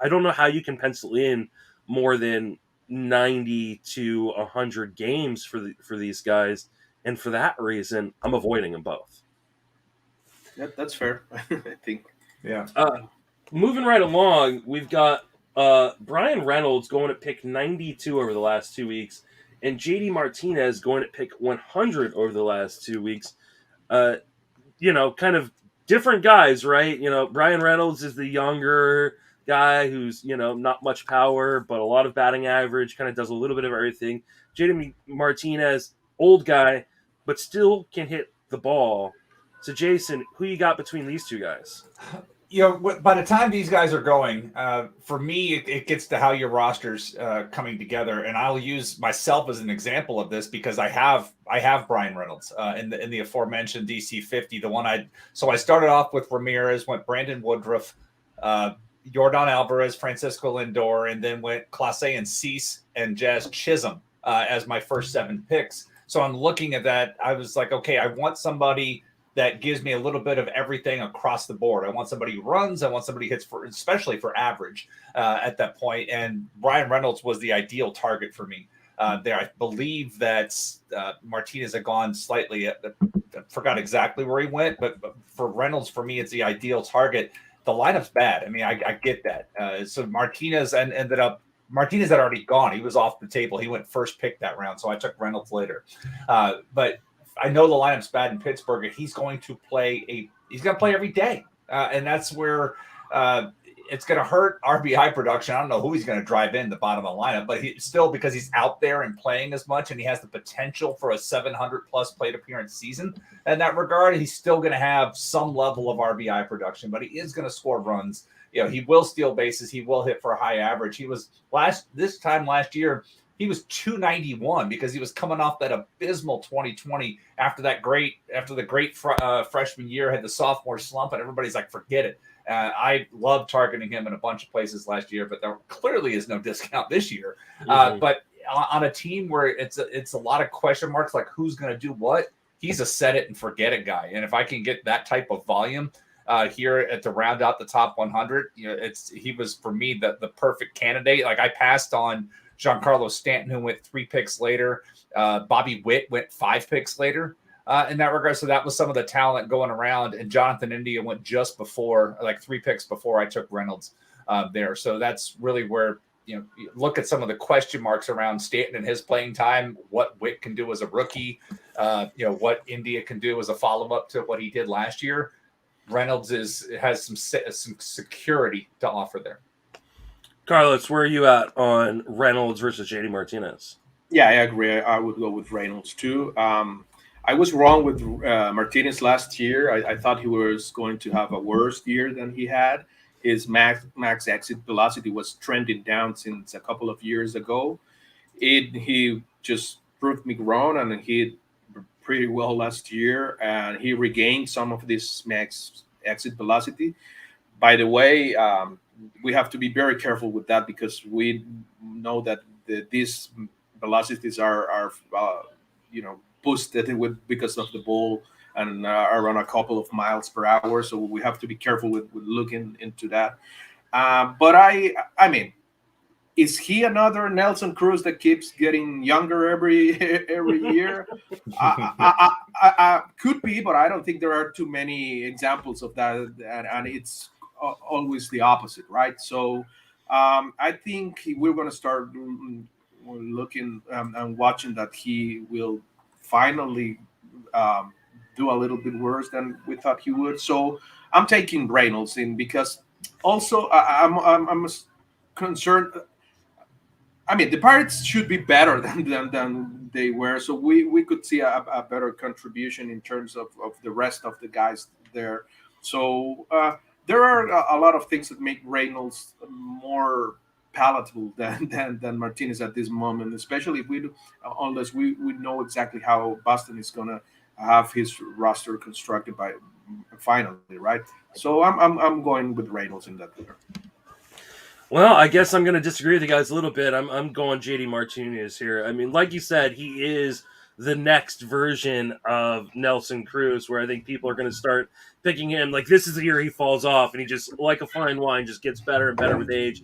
[SPEAKER 1] I don't know how you can pencil in more than 90 to 100 games for these guys, and for that reason, I'm avoiding them both.
[SPEAKER 3] That's fair. I think.
[SPEAKER 2] Yeah.
[SPEAKER 1] Moving right along, we've got Brian Reynolds going at pick 92 over the last 2 weeks, and JD Martinez going at pick 100 over the last 2 weeks. Kind of different guys, right? Brian Reynolds is the younger guy who's, not much power, but a lot of batting average, kind of does a little bit of everything. JD Martinez, old guy, but still can hit the ball. So, Jason, who you got between these two guys?
[SPEAKER 2] By the time these guys are going, for me, it gets to how your roster's coming together, and I'll use myself as an example of this because I have Brian Reynolds in the aforementioned DC 50. So I started off with Ramirez, went Brandon Woodruff, Yordan Alvarez, Francisco Lindor, and then went Clase and Cease and Jazz Chisholm as my first 7 picks. So I'm looking at that. I was like, okay, I want somebody that gives me a little bit of everything across the board. I want somebody who runs. I want somebody who hits especially for average at that point. And Brian Reynolds was the ideal target for me there. I believe that Martinez had gone slightly. I forgot exactly where he went, but for Reynolds, for me, it's the ideal target. The lineup's bad. I mean, I get that. So Martinez ended up. Martinez had already gone. He was off the table. He went first pick that round, so I took Reynolds later. But I know the lineup's bad in Pittsburgh, and he's going to play every day, and that's where it's going to hurt RBI production. I don't know who he's going to drive in the bottom of the lineup, but because he's out there and playing as much, and he has the potential for a 700 plus plate appearance season. In that regard, he's still going to have some level of RBI production, but he is going to score runs. He will steal bases. He will hit for a high average. He was this time last year. He was 291 because he was coming off that abysmal 2020 after the great freshman year, had the sophomore slump, and everybody's like, forget it. I love targeting him in a bunch of places last year, but there clearly is no discount this year. But on a team where it's a lot of question marks, like who's going to do what, he's a set it and forget it guy. And if I can get that type of volume here to round out the top 100, he was for me the perfect candidate. Like I passed on Giancarlo Stanton, who went 3 picks later. Bobby Witt went 5 picks later in that regard. So that was some of the talent going around. And Jonathan India went just before, like 3 picks before I took Reynolds there. So that's really where, you look at some of the question marks around Stanton and his playing time, what Witt can do as a rookie, what India can do as a follow-up to what he did last year. Reynolds has some security to offer there.
[SPEAKER 1] Carlos, where are you at on Reynolds versus JD Martinez?
[SPEAKER 3] Yeah, I agree. I would go with Reynolds too. I was wrong with Martinez last year. I thought he was going to have a worse year than he had. His max exit velocity was trending down since a couple of years ago. He just proved me wrong, and he did pretty well last year, and he regained some of this max exit velocity. By the way, we have to be very careful with that because we know that these velocities are boosted because of the ball and around a couple of miles per hour. So we have to be careful with looking into that. But I mean, is he another Nelson Cruz that keeps getting younger every year? Could be, but I don't think there are too many examples of that, and it's always the opposite, right? So I think we're going to start looking and watching that he will finally do a little bit worse than we thought he would. So I'm taking Reynolds in because also I'm concerned. I mean, the Pirates should be better than they were, so we could see a better contribution in terms of the rest of the guys there. So there are a lot of things that make Reynolds more palatable than Martinez at this moment, especially if unless we know exactly how Boston is gonna have his roster constructed by finally, right? So I'm going with Reynolds in that regard.
[SPEAKER 1] Well, I guess I'm going to disagree with you guys a little bit. I'm going JD Martinez here. I mean, like you said, he is the next version of Nelson Cruz, where I think people are going to start picking him. Like, this is the year he falls off, and he just, like a fine wine, just gets better and better with age.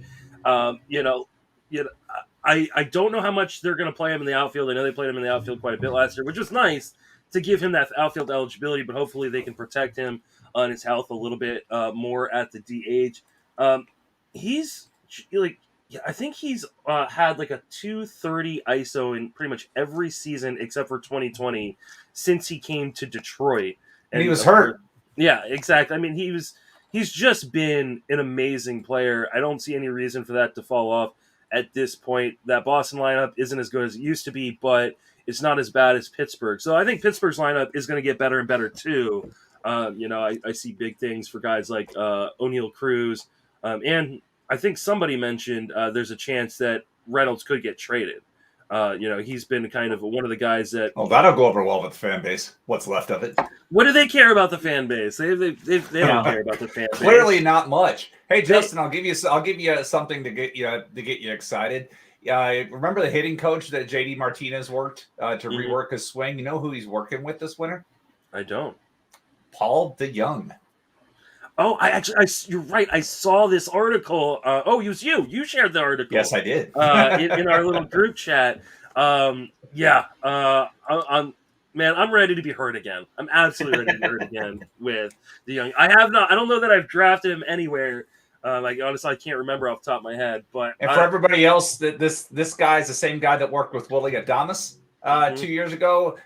[SPEAKER 1] You know, I don't know how much they're going to play him in the outfield. I know they played him in the outfield quite a bit last year, which was nice to give him that outfield eligibility, but hopefully they can protect him on his health a little bit more at the DH. He's like, I think he's had like a 230 ISO in pretty much every season except for 2020 since he came to Detroit.
[SPEAKER 2] And he was hurt.
[SPEAKER 1] Yeah, exactly. I mean, he's just been an amazing player. I don't see any reason for that to fall off at this point. That Boston lineup isn't as good as it used to be, but it's not as bad as Pittsburgh. So I think Pittsburgh's lineup is going to get better and better too. I see big things for guys like O'Neal Cruz, and I think somebody mentioned there's a chance that Reynolds could get traded. He's been kind of one of the guys that.
[SPEAKER 2] Oh, that'll go over well with the fan base. What's left of it?
[SPEAKER 1] What do they care about the fan base? They don't care about the fan base.
[SPEAKER 2] Clearly, not much. Hey, Justin, I'll give you something to get you excited. Remember the hitting coach that JD Martinez worked to rework his swing? You know who he's working with this winter?
[SPEAKER 1] I don't.
[SPEAKER 2] Paul DeYoung.
[SPEAKER 1] Oh, you're right. I saw this article. It was you. You shared the article.
[SPEAKER 2] Yes, I did.
[SPEAKER 1] in our little group chat. I'm ready to be hurt again. I'm absolutely ready to be hurt again with DeYoung. I don't know that I've drafted him anywhere. Honestly, I can't remember off the top of my head. But
[SPEAKER 2] for everybody else, this guy is the same guy that worked with Willie Adames 2 years ago.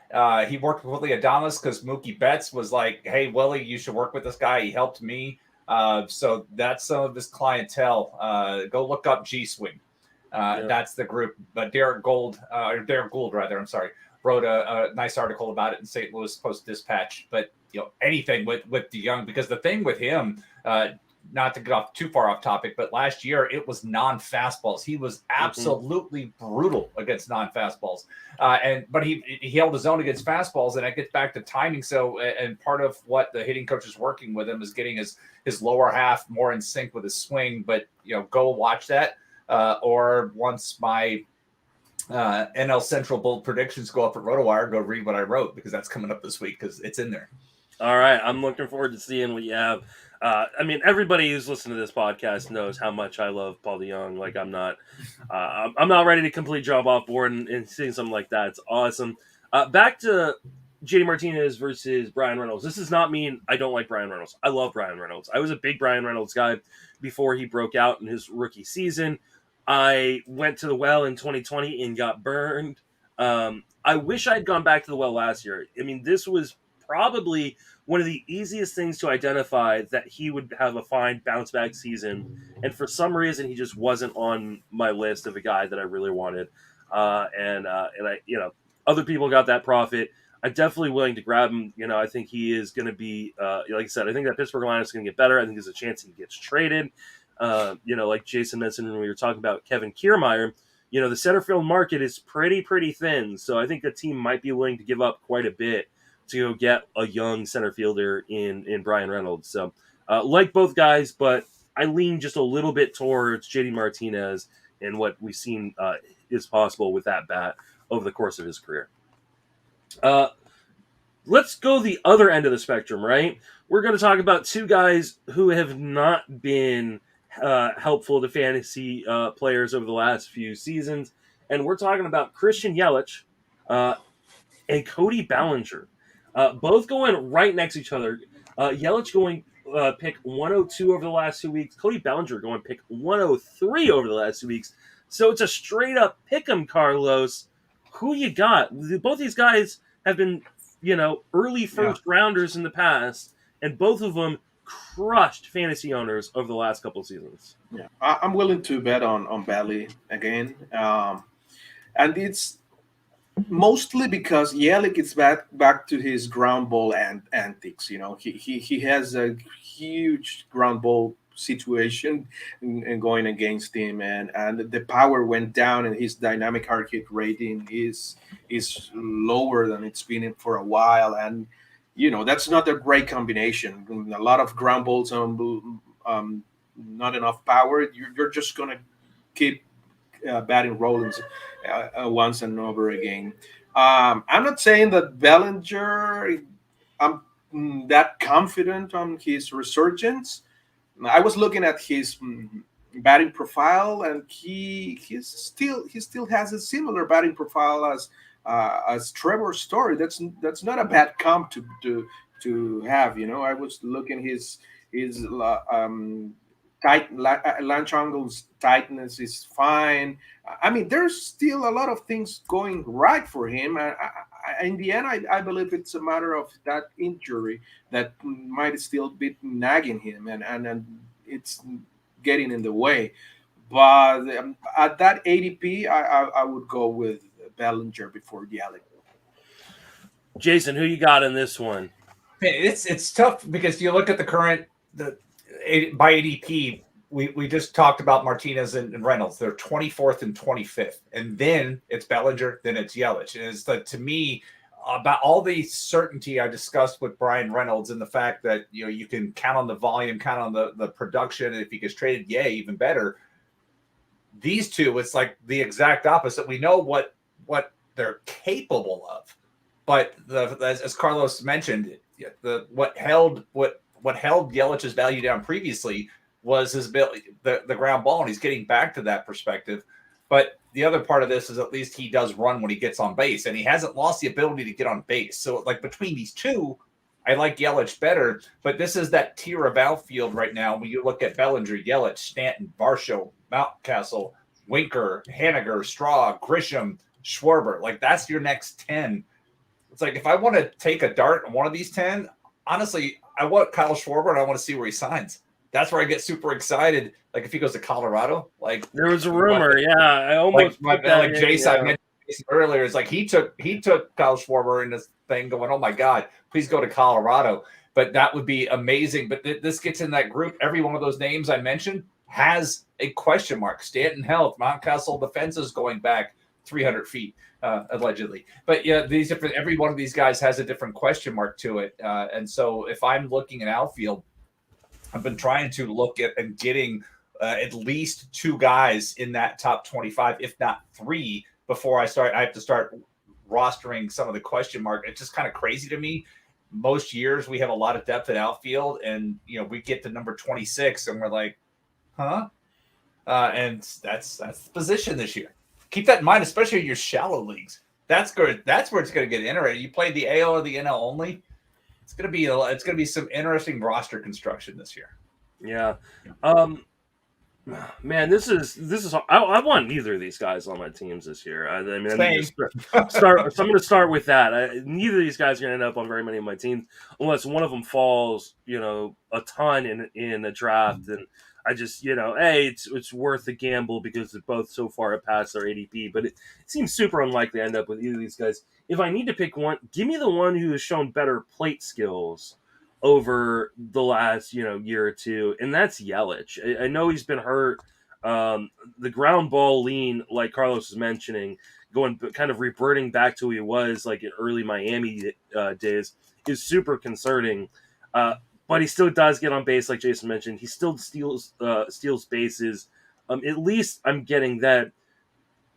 [SPEAKER 2] He worked with Willie Adames because Mookie Betts was like, "Hey, Willie, you should work with this guy. He helped me." So that's some of his clientele. Go look up G Swing. That's the group. But Derek Gould, rather, I'm sorry, wrote a nice article about it in St. Louis Post-Dispatch. But anything with DeYoung, because the thing with him, not to get off too far off topic, but last year it was non-fastballs. He was absolutely brutal against non-fastballs, but he held his own against fastballs, and it gets back to timing. So, and part of what the hitting coach is working with him is getting his lower half more in sync with his swing. But go watch that, or once my NL Central bold predictions go up at RotoWire, go read what I wrote, because that's coming up this week because it's in there.
[SPEAKER 1] All right, I'm looking forward to seeing what you have. Everybody who's listening to this podcast knows how much I love Paul DeYoung. Like, I'm not ready to completely drop off board and seeing something like that. It's awesome. Back to JD Martinez versus Brian Reynolds. This does not mean I don't like Brian Reynolds. I love Brian Reynolds. I was a big Brian Reynolds guy before he broke out in his rookie season. I went to the well in 2020 and got burned. I wish I'd gone back to the well last year. I mean, this was probably one of the easiest things to identify that he would have a fine bounce back season. And for some reason, he just wasn't on my list of a guy that I really wanted. And other people got that profit. I'm definitely willing to grab him. I think he is going to be, like I said, I think that Pittsburgh lineup is going to get better. I think there's a chance he gets traded. Like Jason mentioned when we were talking about Kevin Kiermaier, the center field market is pretty thin. So I think the team might be willing to give up quite a bit to go get a young center fielder in Brian Reynolds. So like both guys, but I lean just a little bit towards JD Martinez and what we've seen is possible with that bat over the course of his career. Let's go the other end of the spectrum, right? We're going to talk about two guys who have not been helpful to fantasy players over the last few seasons. And we're talking about Christian Yelich and Cody Bellinger, both going right next to each other. Yelich going pick 102 over the last 2 weeks. Cody Bellinger going pick 103 over the last 2 weeks. So it's a straight up pick 'em, Carlos. Who you got? Both these guys have been, early first rounders in the past, and both of them crushed fantasy owners over the last couple of seasons.
[SPEAKER 3] Yeah, I'm willing to bet on Bailey again, and it's mostly because Yelich is back to his ground ball and antics. He has a huge ground ball situation and going against him, and the power went down, and his dynamic hard hit rating is lower than it's been for a while, and that's not a great combination. A lot of ground balls on not enough power. You're just gonna keep batting Rollins once and over again. I'm not saying that Bellinger, I'm that confident on his resurgence. I was looking at his batting profile, and he still has a similar batting profile as Trevor Story. That's not a bad comp to have. I was looking his launch angles tightness is fine. I mean, there's still a lot of things going right for him. In the end, I believe it's a matter of that injury that might still be nagging him, and it's getting in the way. But at that ADP, I would go with Bellinger before Yelich.
[SPEAKER 1] Jason, who you got in this one?
[SPEAKER 2] It's tough because you look at by ADP, we just talked about Martinez and Reynolds. They're 24th and 25th. And then it's Bellinger, then it's Yelich. And it's to me, about all the certainty I discussed with Brian Reynolds and the fact that, you can count on the volume, count on the production. And if he gets traded, even better. These two, it's like the exact opposite. We know what they're capable of. But as Carlos mentioned, what held Yelich's value down previously was his ability, the ground ball, and he's getting back to that perspective. But the other part of this is at least he does run when he gets on base, and he hasn't lost the ability to get on base. So, like, between these two, I like Yelich better. But this is that tier of outfield right now. When you look at Bellinger, Yelich, Stanton, Varsho, Mountcastle, Winker, Haniger, Straw, Grisham, Schwarber, like that's your next 10. It's like if I want to take a dart on one of these 10, honestly, I want Kyle Schwarber, and I want to see where he signs. That's where I get super excited. Like if he goes to Colorado, like
[SPEAKER 1] there was a rumor, I almost
[SPEAKER 2] like Jason. I mentioned Jason earlier. It's like he took Kyle Schwarber in this thing, going, "Oh my God, please go to Colorado." But that would be amazing. But this gets in that group. Every one of those names I mentioned has a question mark. Stanton health, Mountcastle, the fences going back 300 feet. Allegedly, but every one of these guys has a different question mark to it, and so if I'm looking at outfield, I've been trying to look at and getting at least two guys in that top 25, if not three, before I have to start rostering some of the question mark. It's just kind of crazy to me. Most years we have a lot of depth at outfield, and we get to number 26, and we're like, huh? And that's the position this year. Keep that in mind, especially in your shallow leagues. That's good. That's where it's going to get interesting. You played the AL or the NL only. It's going to be some interesting roster construction this year.
[SPEAKER 1] Yeah. Man, this is. I want neither of these guys on my teams this year. I mean, so I'm going to start with that. Neither of these guys are going to end up on very many of my teams unless one of them falls, a ton in a draft, and I just, hey, it's worth the gamble because they're both so far past their ADP. But it seems super unlikely to end up with either of these guys. If I need to pick one, give me the one who has shown better plate skills over the last, year or two, and that's Yelich. I know he's been hurt. The ground ball lean, like Carlos was mentioning, kind of reverting back to who he was like in early Miami days, is super concerning. But he still does get on base, like Jason mentioned. He still steals bases. At least I'm getting that.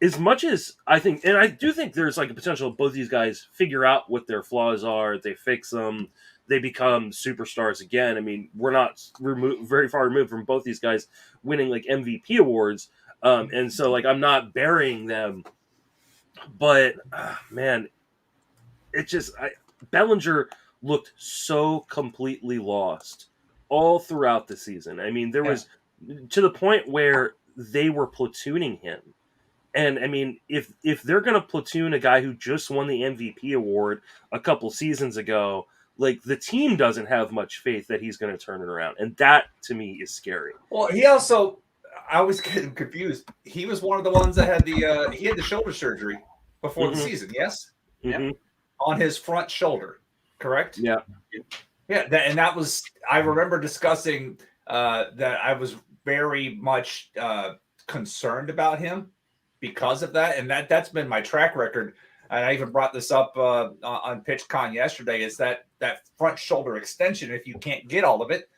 [SPEAKER 1] As much as I think, and I do think there's like a potential both these guys figure out what their flaws are, they fix them, they become superstars again. I mean, we're not very far removed from both these guys winning like MVP awards, and so like I'm not burying them, but man, it just Bellinger looked so completely lost all throughout the season. I mean, there was to the point where they were platooning him. And I mean, if they're going to platoon a guy who just won the MVP award a couple seasons ago, like the team doesn't have much faith that he's going to turn it around, and that to me is scary.
[SPEAKER 2] Well, he also, I was getting confused. He was one of the ones that had the shoulder surgery before the season. Yes, on his front shoulder, correct?
[SPEAKER 1] Yeah,
[SPEAKER 2] yeah. And that was, I remember discussing that I was very much concerned about him because of that, and that's been my track record. And I even brought this up on PitchCon yesterday. Is that front shoulder extension? If you can't get all of it,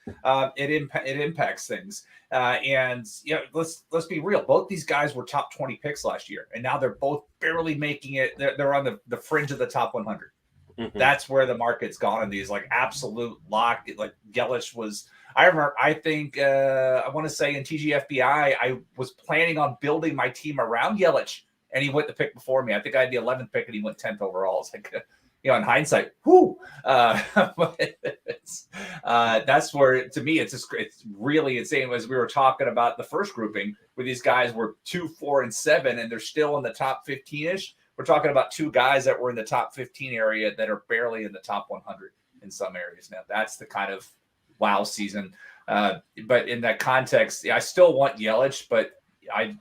[SPEAKER 2] it impacts things. And you know, let's be real. Both these guys were top 20 picks last year, and now they're both barely making it. They're on the fringe of the top 100. That's where the market's gone in these like absolute lock. Like Yelich was. I remember. I think I want to say in TGFBI, I was planning on building my team around Yelich, and he went the pick before me. I think I had the 11th pick, and he went 10th overall. It's like, you know, in hindsight, whoo. That's where, to me, it's really insane. As we were talking about the first grouping, where these guys were 2, 4, and 7, and they're still in the top 15-ish. We're talking about two guys that were in the top 15 area that are barely in the top 100 in some areas. Now, that's the kind of wow season. But in that context, I still want Yelich, but I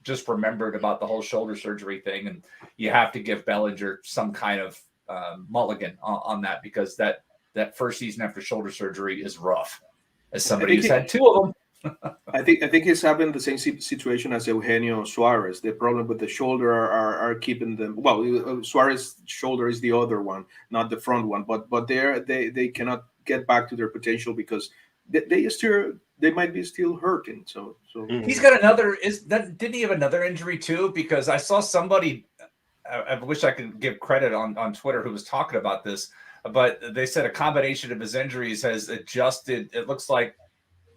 [SPEAKER 2] just remembered about the whole shoulder surgery thing, and you have to give Bellinger some kind of mulligan on that, because that first season after shoulder surgery is rough. As somebody who's had two of them.
[SPEAKER 3] I think he's having the same situation as Eugenio Suarez. The problem with the shoulder are keeping them. Well, Suarez's shoulder is the other one, not the front one. But they cannot get back to their potential because they might be still hurting. So
[SPEAKER 2] he's got another. Didn't he have another injury too? Because I saw somebody. I wish I could give credit on Twitter who was talking about this, but they said a combination of his injuries has adjusted. It looks like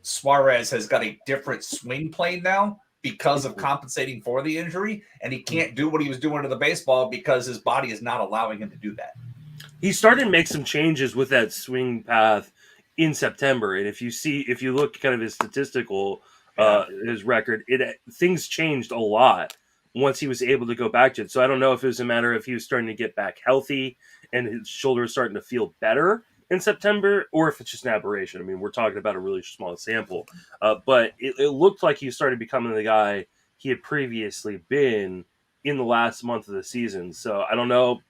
[SPEAKER 2] Suarez has got a different swing plane now because of compensating for the injury, and he can't do what he was doing to the baseball because his body is not allowing him to do that.
[SPEAKER 1] He started to make some changes with that swing path in September, and if you look kind of his statistical his record, things changed a lot once he was able to go back to it. So I don't know if it was a matter of he was starting to get back healthy and his shoulder was starting to feel better in September, or if it's just an aberration. I mean, we're talking about a really small sample, but it looked like he started becoming the guy he had previously been in the last month of the season. So I don't know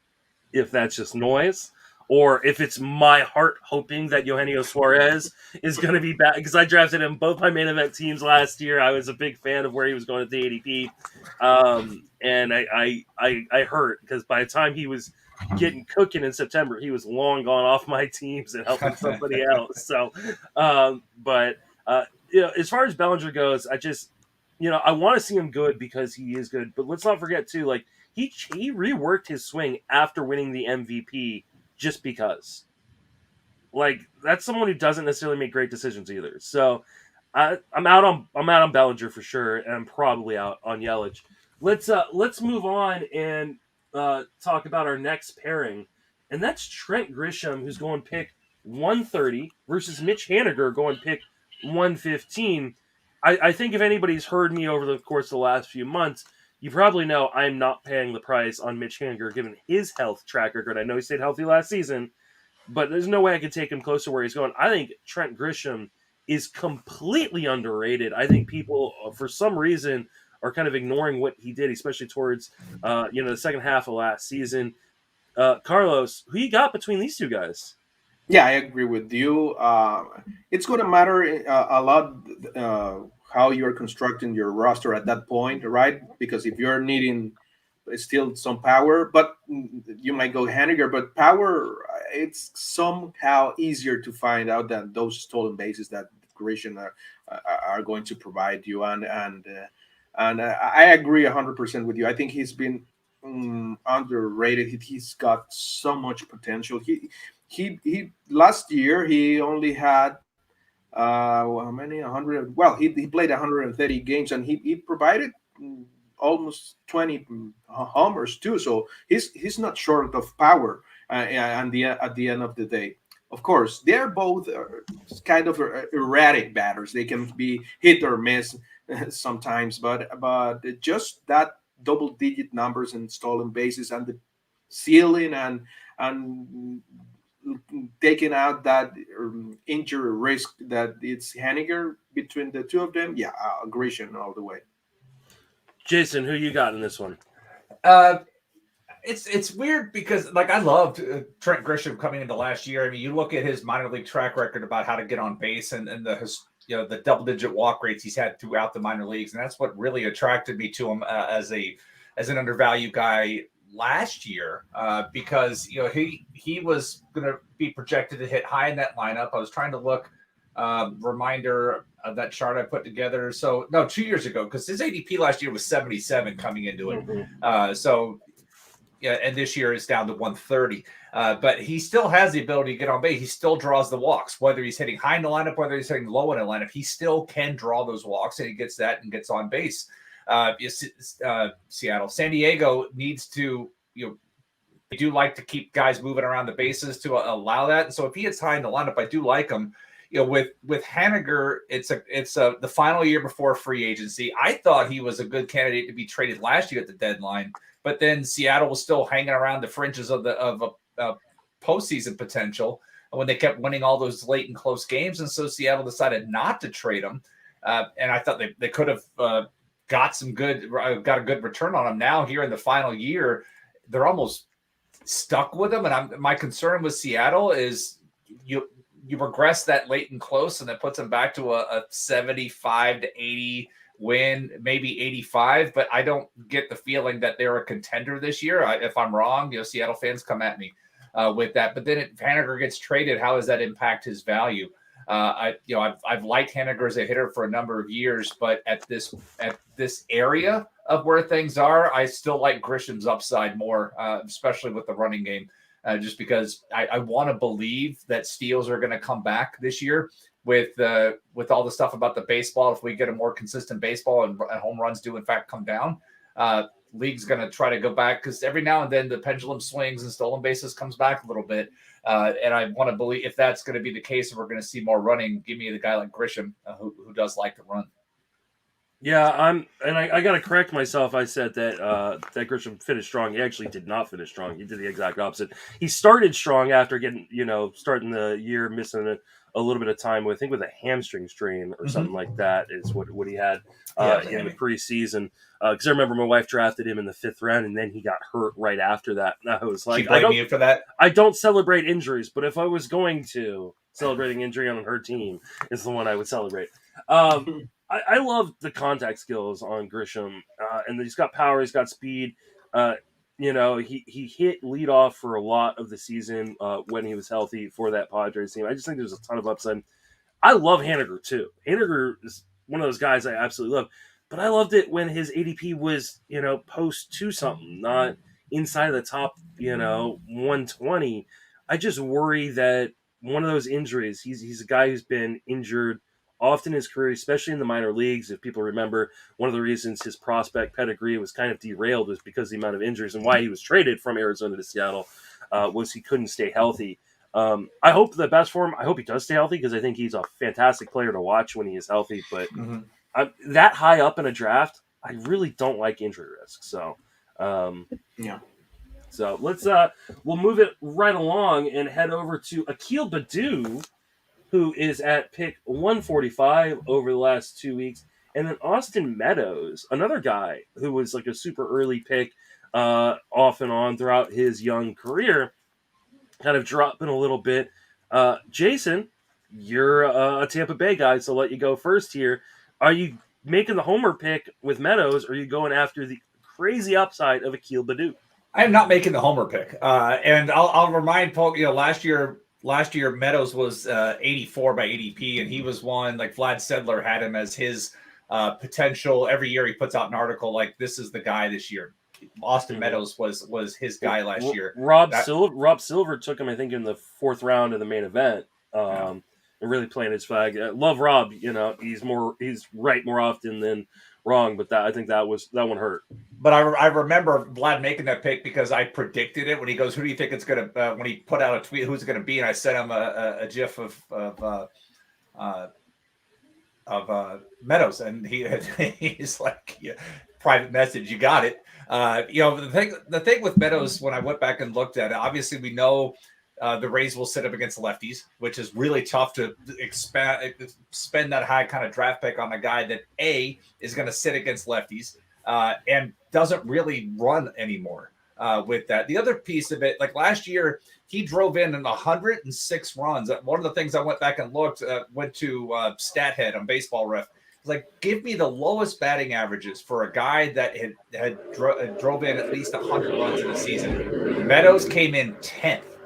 [SPEAKER 1] if that's just noise or if it's my heart hoping that Eugenio Suarez is going to be back, because I drafted him both my main event teams last year. I was a big fan of where he was going at the ADP, and I hurt because by the time he was getting cooking in September, he was long gone off my teams and helping somebody else. So, but as far as Bellinger goes, I just, I want to see him good because he is good. But let's not forget too, like he reworked his swing after winning the MVP just because. Like that's someone who doesn't necessarily make great decisions either. So I'm out on Bellinger for sure, and I'm probably out on Yelich. Let's move on and talk about our next pairing, and that's Trent Grisham, who's going pick 130 versus Mitch Haniger going pick 115. I think if anybody's heard me over the course of the last few months, you probably know I'm not paying the price on Mitch Haniger given his health track record. I know he stayed healthy last season, but there's no way I could take him close to where he's going. I think Trent Grisham is completely underrated. I think people, for some reason, are kind of ignoring what he did, especially towards the second half of last season. Carlos, who you got between these two guys?
[SPEAKER 3] Yeah, I agree with you. It's going to matter a lot how you're constructing your roster at that point, right? Because if you're needing still some power, but you might go Haniger, but power, it's somehow easier to find out than those stolen bases that Grisham are going to provide you. And I agree 100% with you. I think he's been underrated. He's got so much potential. he last year he only had how many 100. Well, he played 130 games and he provided almost 20 homers too. So he's not short of power. And at the end of the day, of course, they're both kind of erratic batters. They can be hit or miss sometimes, but just that double digit numbers and stolen bases and the ceiling and taking out that injury risk that it's Henniger between the two of them. Yeah, Grisham all the way.
[SPEAKER 1] Jason, who you got in this one?
[SPEAKER 2] It's weird because like I loved Trent Grisham coming into last year. I mean, you look at his minor league track record about how to get on base and the double digit walk rates he's had throughout the minor leagues, and that's what really attracted me to him as an undervalued guy last year because he was going to be projected to hit high in that lineup. I was trying to look reminder of that chart I put together. So no, 2 years ago, because his ADP last year was 77 coming into it. So yeah, and this year it's down to 130. But he still has the ability to get on base. He still draws the walks, whether he's hitting high in the lineup, whether he's hitting low in the lineup. He still can draw those walks, and he gets that and gets on base. Seattle, San Diego needs to, they do like to keep guys moving around the bases to allow that. And so if he hits high in the lineup, I do like him. With Henniger, it's the final year before free agency. I thought he was a good candidate to be traded last year at the deadline, but then Seattle was still hanging around the fringes of a postseason potential when they kept winning all those late and close games, and so Seattle decided not to trade him. And I thought they could have got a good return on him. Now here in the final year, they're almost stuck with him. And my concern with Seattle is you regress that late and close, and that puts them back to a 75 to 80 win, maybe 85. But I don't get the feeling that they're a contender this year. If I'm wrong, Seattle fans come at me with that. But then if Henniger gets traded, how does that impact his value? I've liked Henniger as a hitter for a number of years, but at this area of where things are, I still like Grisham's upside more, especially with the running game. Just because I want to believe that steals are going to come back this year with all the stuff about the baseball. If we get a more consistent baseball and home runs do in fact come down, league's going to try to go back because every now and then the pendulum swings and stolen bases comes back a little bit. And I want to believe if that's going to be the case, and we're going to see more running, give me the guy like Grisham who does like to run.
[SPEAKER 1] Yeah, I got to correct myself. I said that Grisham finished strong. He actually did not finish strong. He did the exact opposite. He started strong after starting the year missing a little bit of time with, I think, with a hamstring strain or something like that is what he had in the preseason. Because I remember my wife drafted him in the 5th round, and then he got hurt right after that. And I was like,
[SPEAKER 2] she blamed you for that.
[SPEAKER 1] I don't celebrate injuries, but if I was going to, celebrating injury on her team is the one I would celebrate. I love the contact skills on Grisham, and he's got power, he's got speed. He hit leadoff for a lot of the season when he was healthy for that Padres team. I just think there's a ton of upside. I love Henniger too. Henniger is one of those guys I absolutely love, but I loved it when his ADP was post 2 something, not inside of the top 120. I just worry that one of those injuries. He's a guy who's been injured often in his career, especially in the minor leagues. If people remember, one of the reasons his prospect pedigree was kind of derailed was because of the amount of injuries, and why he was traded from Arizona to Seattle was he couldn't stay healthy. I hope the best for him. I hope he does stay healthy because I think he's a fantastic player to watch when he is healthy. But that high up in a draft, I really don't like injury risk. So, So let's we'll move it right along and head over to Akil Baddoo, who is at pick 145 over the last 2 weeks. And then Austin Meadows, another guy who was like a super early pick off and on throughout his young career, kind of dropping a little bit. Jason, you're a Tampa Bay guy, so I'll let you go first here. Are you making the homer pick with Meadows, or are you going after the crazy upside of Akil Baddoo?
[SPEAKER 2] I am not making the homer pick. And I'll remind folks, last year Meadows was 84 by ADP, and he was one, like Vlad Sedler had him as his potential. Every year he puts out an article like, this is the guy this year. Austin Meadows was his guy last year.
[SPEAKER 1] Rob Silver took him, I think, in the 4th round of the main event. And really playing his flag. Love Rob. He's right more often than wrong, but I think that one hurt.
[SPEAKER 2] But I remember Vlad making that pick because I predicted it when he goes, "Who do you think it's gonna?" When he put out a tweet, "Who's it gonna be?" and I sent him a GIF of Meadows, and he's like, yeah, private message, you got it. The thing with Meadows, when I went back and looked at it, obviously we know the Rays will sit up against lefties, which is really tough to spend that high kind of draft pick on a guy that is going to sit against lefties and doesn't really run anymore. With that, the other piece of it, like last year, he drove in 106 runs. One of the things I went back and went to StatHead on Baseball Ref. Like, give me the lowest batting averages for a guy that drove in at least 100 runs in a season. Meadows came in 10th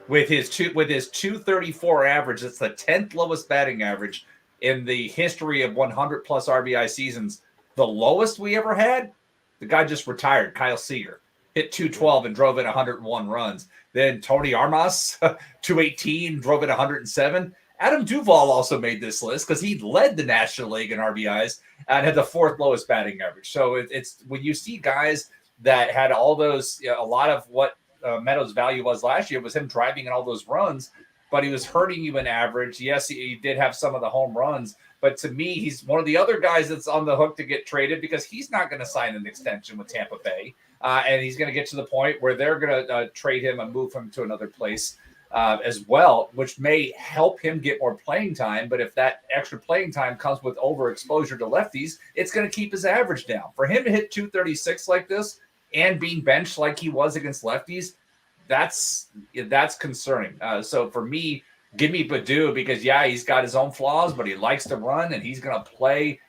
[SPEAKER 2] with his 234 average. It's the 10th lowest batting average in the history of 100 plus RBI seasons. The lowest we ever had, the guy just retired, Kyle Seager. Hit 212 and drove in 101 runs. Then Tony Armas, 218, drove in 107. Adam Duvall also made this list because he led the National League in RBIs and had the 4th lowest batting average. So it's when you see guys that had all those, a lot of what Meadows' value was last year was him driving in all those runs, but he was hurting you in average. Yes, he did have some of the home runs, but to me, he's one of the other guys that's on the hook to get traded because he's not going to sign an extension with Tampa Bay. And he's going to get to the point where they're going to trade him and move him to another place as well, which may help him get more playing time. But if that extra playing time comes with overexposure to lefties, it's going to keep his average down. For him to hit 236 like this and being benched like he was against lefties, that's concerning. So for me, give me Baddoo because, he's got his own flaws, but he likes to run and he's going to play.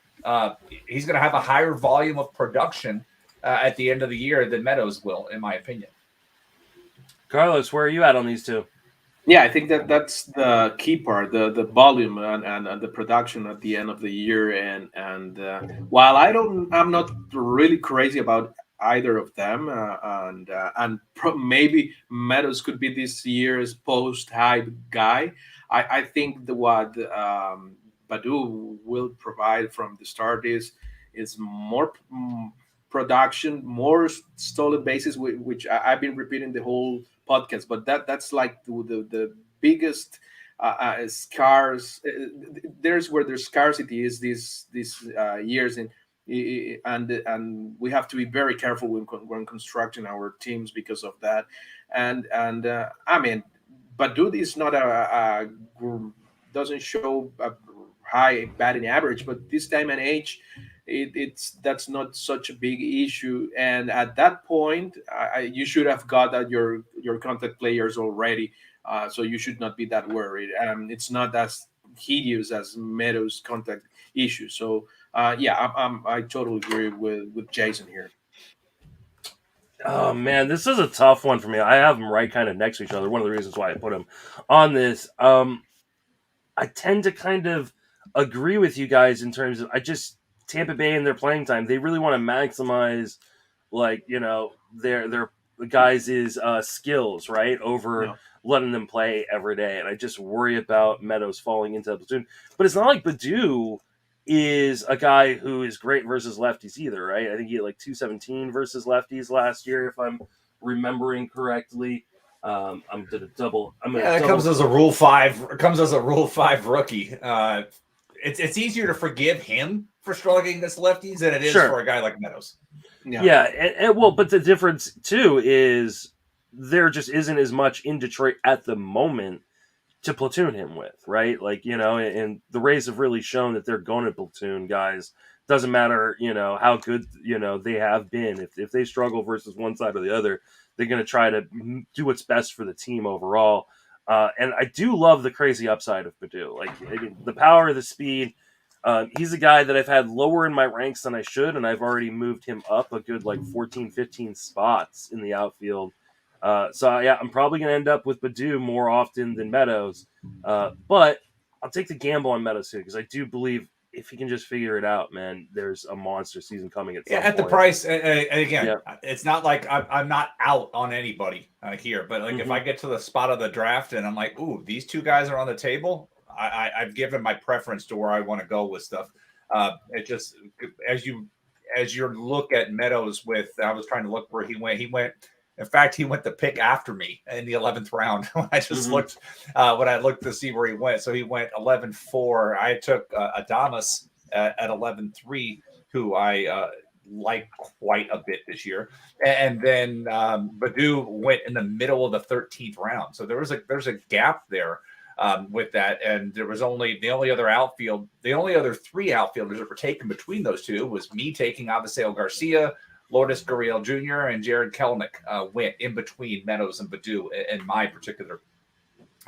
[SPEAKER 2] He's going to have a higher volume of production at the end of the year than Meadows will, in my opinion.
[SPEAKER 1] Carlos, where are you at on these two?
[SPEAKER 3] Yeah, I think that's the key part, the volume and the production at the end of the year. And while I'm not really crazy about either of them, maybe Meadows could be this year's post-hype guy. I think what Baddoo will provide from the start is more production, more stolen bases, which I've been repeating the whole podcast, but that's like the biggest scars. There's where there's scarcity is these years, and we have to be very careful when constructing our teams because of that. And I mean, Baddoo is not doesn't show a high batting average, but this time and age, that's not such a big issue. And at that point, you should have got at your contact players already, so you should not be that worried. It's not as hideous as Meadows' contact issue. So I totally agree with Jason here.
[SPEAKER 1] Oh man, this is a tough one for me. I have them right kind of next to each other. One of the reasons why I put them on this. I tend to kind of agree with you guys in terms of Tampa Bay and their playing time. They really want to maximize, their guys' skills, right, over letting them play every day. And I just worry about Meadows falling into the platoon. But it's not like Baddoo is a guy who is great versus lefties either, right? I think he had like 217 versus lefties last year, if I'm remembering correctly. I'm gonna double.
[SPEAKER 2] That comes as a Rule 5. It comes as a Rule 5 rookie. It's easier to forgive him for struggling against lefties than it is for a guy like Meadows.
[SPEAKER 1] But the difference too is there just isn't as much in Detroit at the moment to platoon him with, right? And the Rays have really shown that they're going to platoon guys. Doesn't matter, how good, they have been. If they struggle versus one side or the other, they're going to try to do what's best for the team overall. And I do love the crazy upside of Baddoo. The power, the speed. He's a guy that I've had lower in my ranks than I should, and I've already moved him up a good 14, 15 spots in the outfield. I'm probably going to end up with Baddoo more often than Meadows. But I'll take the gamble on Meadows too, because I do believe if he can just figure it out, man, there's a monster season coming at some
[SPEAKER 2] at the
[SPEAKER 1] point.
[SPEAKER 2] price. And again,
[SPEAKER 1] Yeah.
[SPEAKER 2] it's not like I'm not out on anybody here, but like if I get to the spot of the draft and I'm like, ooh, these two guys are on the table, I've given my preference to where I want to go with stuff. It just as you look at Meadows with, I was trying to look where he went. In fact, he went the pick after me in the 11th round. I just looked when I looked to see where he went. So he went 11-4. I took Adamas at 11-3, who I like quite a bit this year. And then Badu went in the middle of the 13th round. So there's a gap there with that. And there was the only other three outfielders that were taken between those two was me taking Aviseo Garcia, Lourdes Gurriel Jr., and Jared Kelenic went in between Meadows and Badu in my particular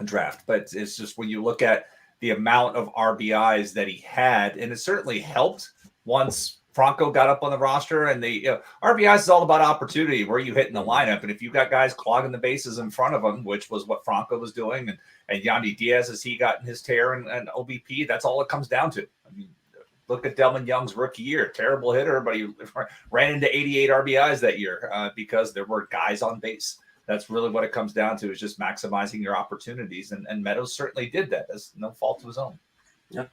[SPEAKER 2] draft. But it's just when you look at the amount of RBIs that he had, and it certainly helped once Franco got up on the roster. And RBIs is all about opportunity, where you hit in the lineup. And if you've got guys clogging the bases in front of him, which was what Franco was doing, and Yandy Diaz as he got in his tear and OBP, that's all it comes down to. I mean, look at Delman Young's rookie year. Terrible hitter, but he ran into 88 RBIs that year because there were guys on base. That's really what it comes down to, is just maximizing your opportunities. And Meadows certainly did that. That's no fault of his own.
[SPEAKER 1] Yeah.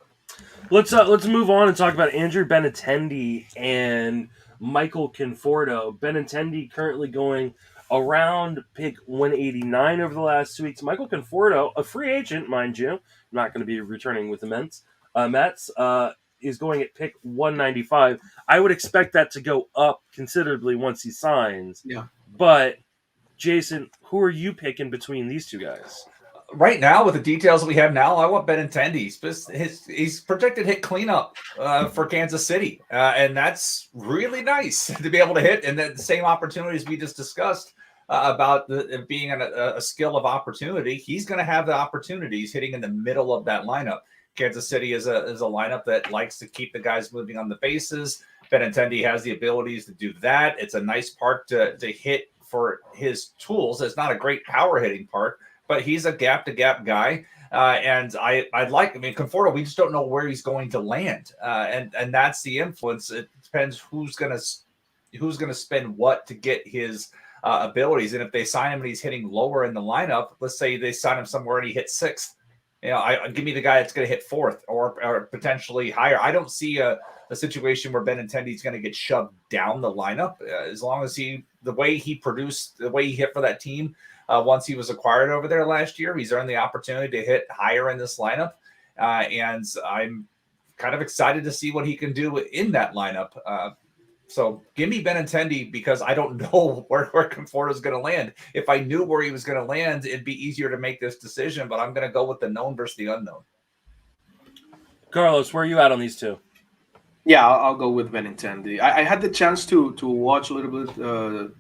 [SPEAKER 1] Let's move on and talk about Andrew Benintendi and Michael Conforto. Benintendi currently going around pick 189 over the last 2 weeks. Michael Conforto, a free agent, mind you, not going to be returning with the Mets, is going at pick 195. I would expect that to go up considerably once he signs.
[SPEAKER 3] Yeah.
[SPEAKER 1] But, Jason, who are you picking between these two guys?
[SPEAKER 2] Right now, with the details we have now, I want Benintendi. He's projected hit cleanup for Kansas City, and that's really nice to be able to hit. And the same opportunities we just discussed about it being a skill of opportunity. He's going to have the opportunities hitting in the middle of that lineup. Kansas City is a lineup that likes to keep the guys moving on the bases. Benintendi has the abilities to do that. It's a nice park to hit for his tools. It's not a great power hitting park, but he's a gap-to-gap guy. And Conforto, we just don't know where he's going to land. And that's the influence. It depends who's going to spend what to get his abilities. And if they sign him and he's hitting lower in the lineup, let's say they sign him somewhere and he hits sixth, give me the guy that's going to hit fourth or potentially higher. I don't see a situation where Benintendi is going to get shoved down the lineup as long as the way he produced, the way he hit for that team once he was acquired over there last year. He's earned the opportunity to hit higher in this lineup. And I'm kind of excited to see what he can do in that lineup. So give me Benintendi because I don't know where Conforto is going to land. If I knew where he was going to land, it'd be easier to make this decision, but I'm going to go with the known versus the unknown.
[SPEAKER 1] Carlos, where are you at on these two?
[SPEAKER 3] Yeah, I'll go with Benintendi. I had the chance to watch a little bit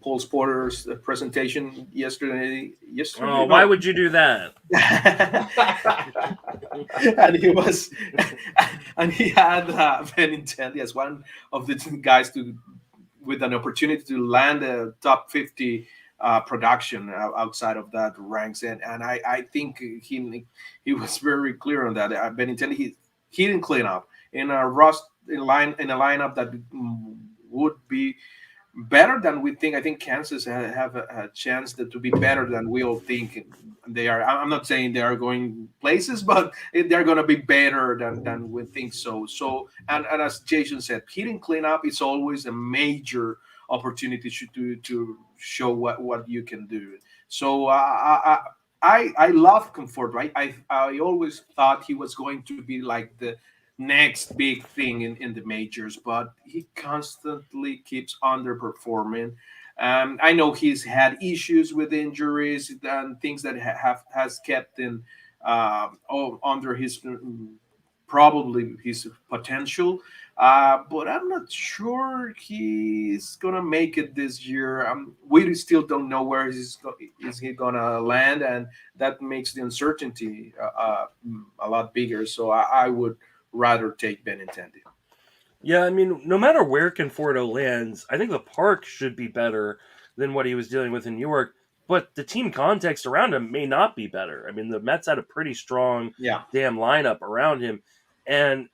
[SPEAKER 3] Paul Sporter's presentation yesterday.
[SPEAKER 1] Oh, why would you do that?
[SPEAKER 3] and he had Benintendi as one of the guys with an opportunity to land a top 50 production outside of that ranks, and I think he was very clear on that. Benintendi he didn't clean up in a lineup that would be better than we think. I think Kansas have a chance to be better than we all think they are. I'm not saying they are going places, but they're going to be better than we think so. And as Jason said, hitting cleanup is always a major opportunity to show what you can do. So I love Conforto. I always thought he was going to be like the next big thing in the majors, but he constantly keeps underperforming. I know he's had issues with injuries and things that has kept him under his probably his potential, but I'm not sure he's gonna make it this year. We still don't know where is he gonna land, and that makes the uncertainty a lot bigger. So I would rather take Benintendi.
[SPEAKER 1] Yeah, I mean, no matter where Conforto lands, I think the park should be better than what he was dealing with in New York, but the team context around him may not be better. I mean, the Mets had a pretty strong damn lineup around him, and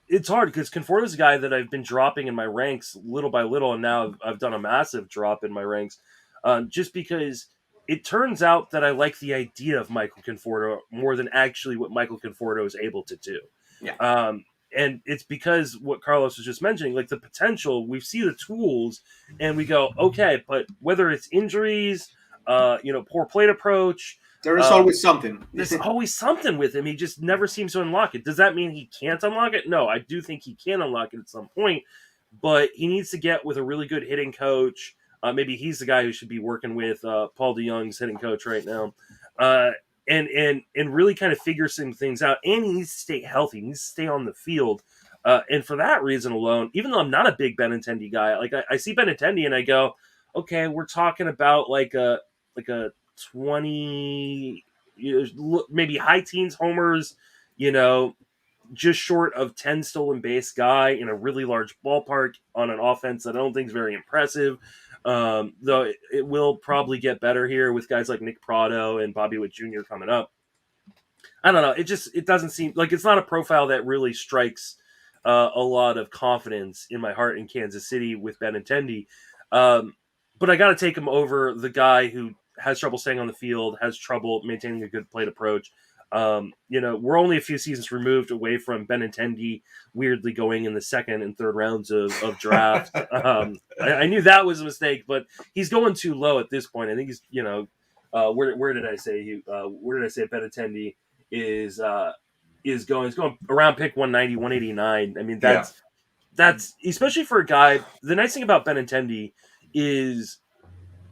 [SPEAKER 1] it's hard because Conforto's a guy that I've been dropping in my ranks little by little, and now I've done a massive drop in my ranks, just because it turns out that I like the idea of Michael Conforto more than actually what Michael Conforto is able to do.
[SPEAKER 2] Yeah.
[SPEAKER 1] And it's because what Carlos was just mentioning, like the potential, we see the tools, and we go, okay, but whether it's injuries, poor plate approach.
[SPEAKER 3] There is always something.
[SPEAKER 1] There's always something with him. He just never seems to unlock it. Does that mean he can't unlock it? No, I do think he can unlock it at some point, but he needs to get with a really good hitting coach. Maybe he's the guy who should be working with Paul DeYoung's hitting coach right now, and really kind of figure some things out. And he needs to stay healthy. He needs to stay on the field. And for that reason alone, even though I'm not a big Benintendi guy, like I see Benintendi and I go, okay, we're talking about like a 20, maybe high teens homers, just short of 10 stolen base guy in a really large ballpark on an offense that I don't think is very impressive. Though it will probably get better here with guys like Nick Prado and Bobby Witt Jr. coming up. I don't know. It doesn't seem like it's not a profile that really strikes a lot of confidence in my heart in Kansas City with Benintendi. But I got to take him over the guy who has trouble staying on the field, has trouble maintaining a good plate approach. We're only a few seasons removed away from Benintendi weirdly going in the second and third rounds of draft. I knew that was a mistake, but he's going too low at this point. I think he's, where did I say Benintendi is going? He's going around pick 190, 189. I mean, that's especially for a guy. The nice thing about Benintendi is,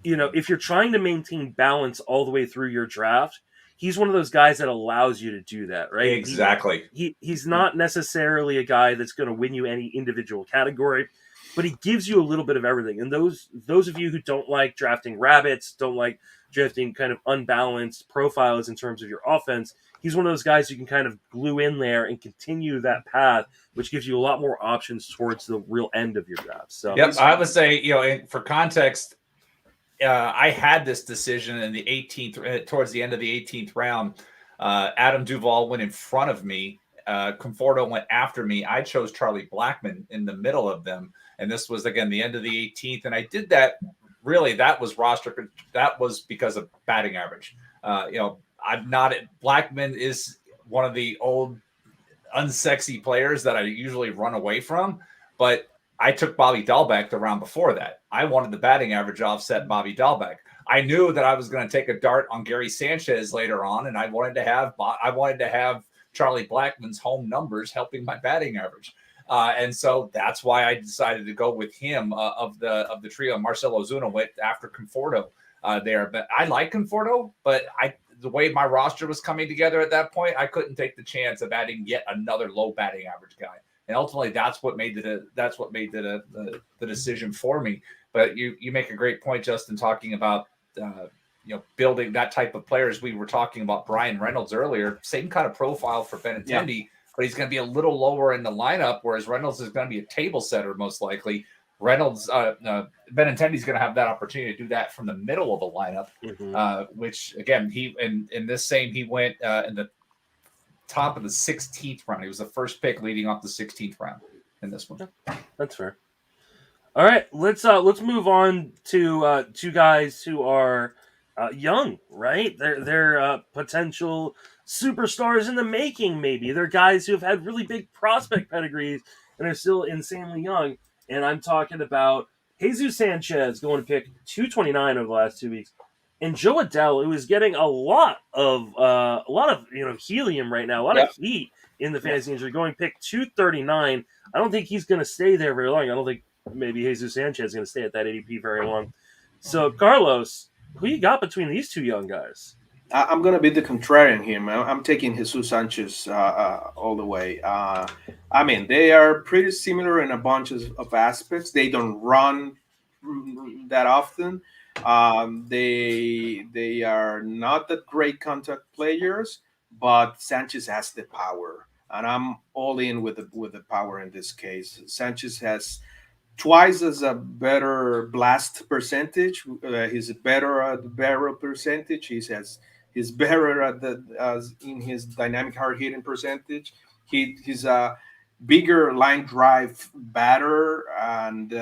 [SPEAKER 1] if you're trying to maintain balance all the way through your draft, he's one of those guys that allows you to do that, right?
[SPEAKER 2] Exactly.
[SPEAKER 1] He's not necessarily a guy that's going to win you any individual category, but he gives you a little bit of everything. And those of you who don't like drafting rabbits, don't like drafting kind of unbalanced profiles in terms of your offense, he's one of those guys you can kind of glue in there and continue that path, which gives you a lot more options towards the real end of your draft. So,
[SPEAKER 2] yep, I would say, for context, I had this decision in the 18th, towards the end of the 18th round. Adam Duvall went in front of me. Conforto went after me. I chose Charlie Blackmon in the middle of them. And this was, again, the end of the 18th. And I did that. Really, that was because of batting average. I'm not Blackmon is one of the old unsexy players that I usually run away from, but I took Bobby Dahlbeck the round before that. I wanted the batting average offset Bobby Dahlbeck. I knew that I was going to take a dart on Gary Sanchez later on, and I wanted to have Charlie Blackmon's home numbers helping my batting average. And so that's why I decided to go with him of the trio. Marcell Ozuna went after Conforto there. But I like Conforto, but the way my roster was coming together at that point, I couldn't take the chance of adding yet another low batting average guy. And ultimately, that's what made the decision for me. But you make a great point, Justin, talking about building that type of players. We were talking about Brian Reynolds earlier, same kind of profile for Benintendi, but he's going to be a little lower in the lineup, whereas Reynolds is going to be a table setter most likely. Benintendi's going to have that opportunity to do that from the middle of the lineup, which again he went in the top of the 16th round. He was the first pick leading off the 16th round in this one.
[SPEAKER 1] That's fair. All right, let's move on to two guys who are young, right? They're potential superstars in the making. Maybe they're guys who have had really big prospect pedigrees and are still insanely young. And I'm talking about Jesus Sanchez going to pick 229 over the last 2 weeks, and Joe Adell, who is getting a lot of helium right now, a lot of heat in the fantasy industry, going pick 239. I don't think he's going to stay there very long. I don't think maybe Jesus Sanchez is going to stay at that ADP very long. So, Carlos, who you got between these two young guys?
[SPEAKER 3] I'm going to be the contrarian here, man. I'm taking Jesus Sanchez all the way. I mean, they are pretty similar in a bunch of aspects. They don't run that often. They are not that great contact players, but Sanchez has the power, and I'm all in with the power in this case. Sanchez has twice as a better blast percentage. He's better at the barrel percentage. He's better at in his dynamic hard hitting percentage. He's bigger line drive batter, and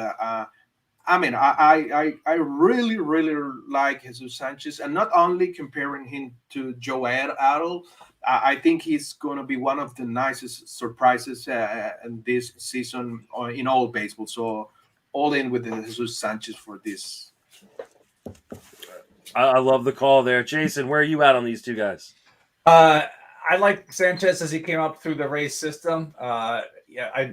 [SPEAKER 3] I mean, I really, really like Jesus Sanchez, and not only comparing him to Joel Adel, I think he's going to be one of the nicest surprises in this season in all baseball. So, all in with the Jesus Sanchez for this.
[SPEAKER 1] I love the call there, Jason. Where are you at on these two guys?
[SPEAKER 2] I like Sanchez as he came up through the Rays system.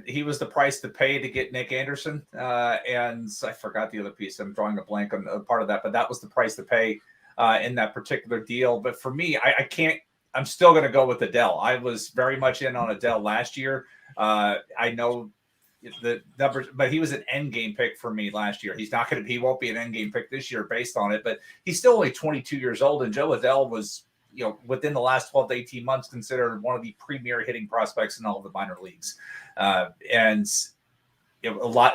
[SPEAKER 2] He was the price to pay to get Nick Anderson, and I forgot the other piece. I'm drawing a blank on part of that, but that was the price to pay in that particular deal. But for me, I can't. I'm still going to go with Adele. I was very much in on Adele last year. I know the numbers, but he was an end game pick for me last year. He's not going to. He won't be an end game pick this year based on it. But he's still only 22 years old, and Joe Adele was, within the last 12 to 18 months, considered one of the premier hitting prospects in all of the minor leagues. And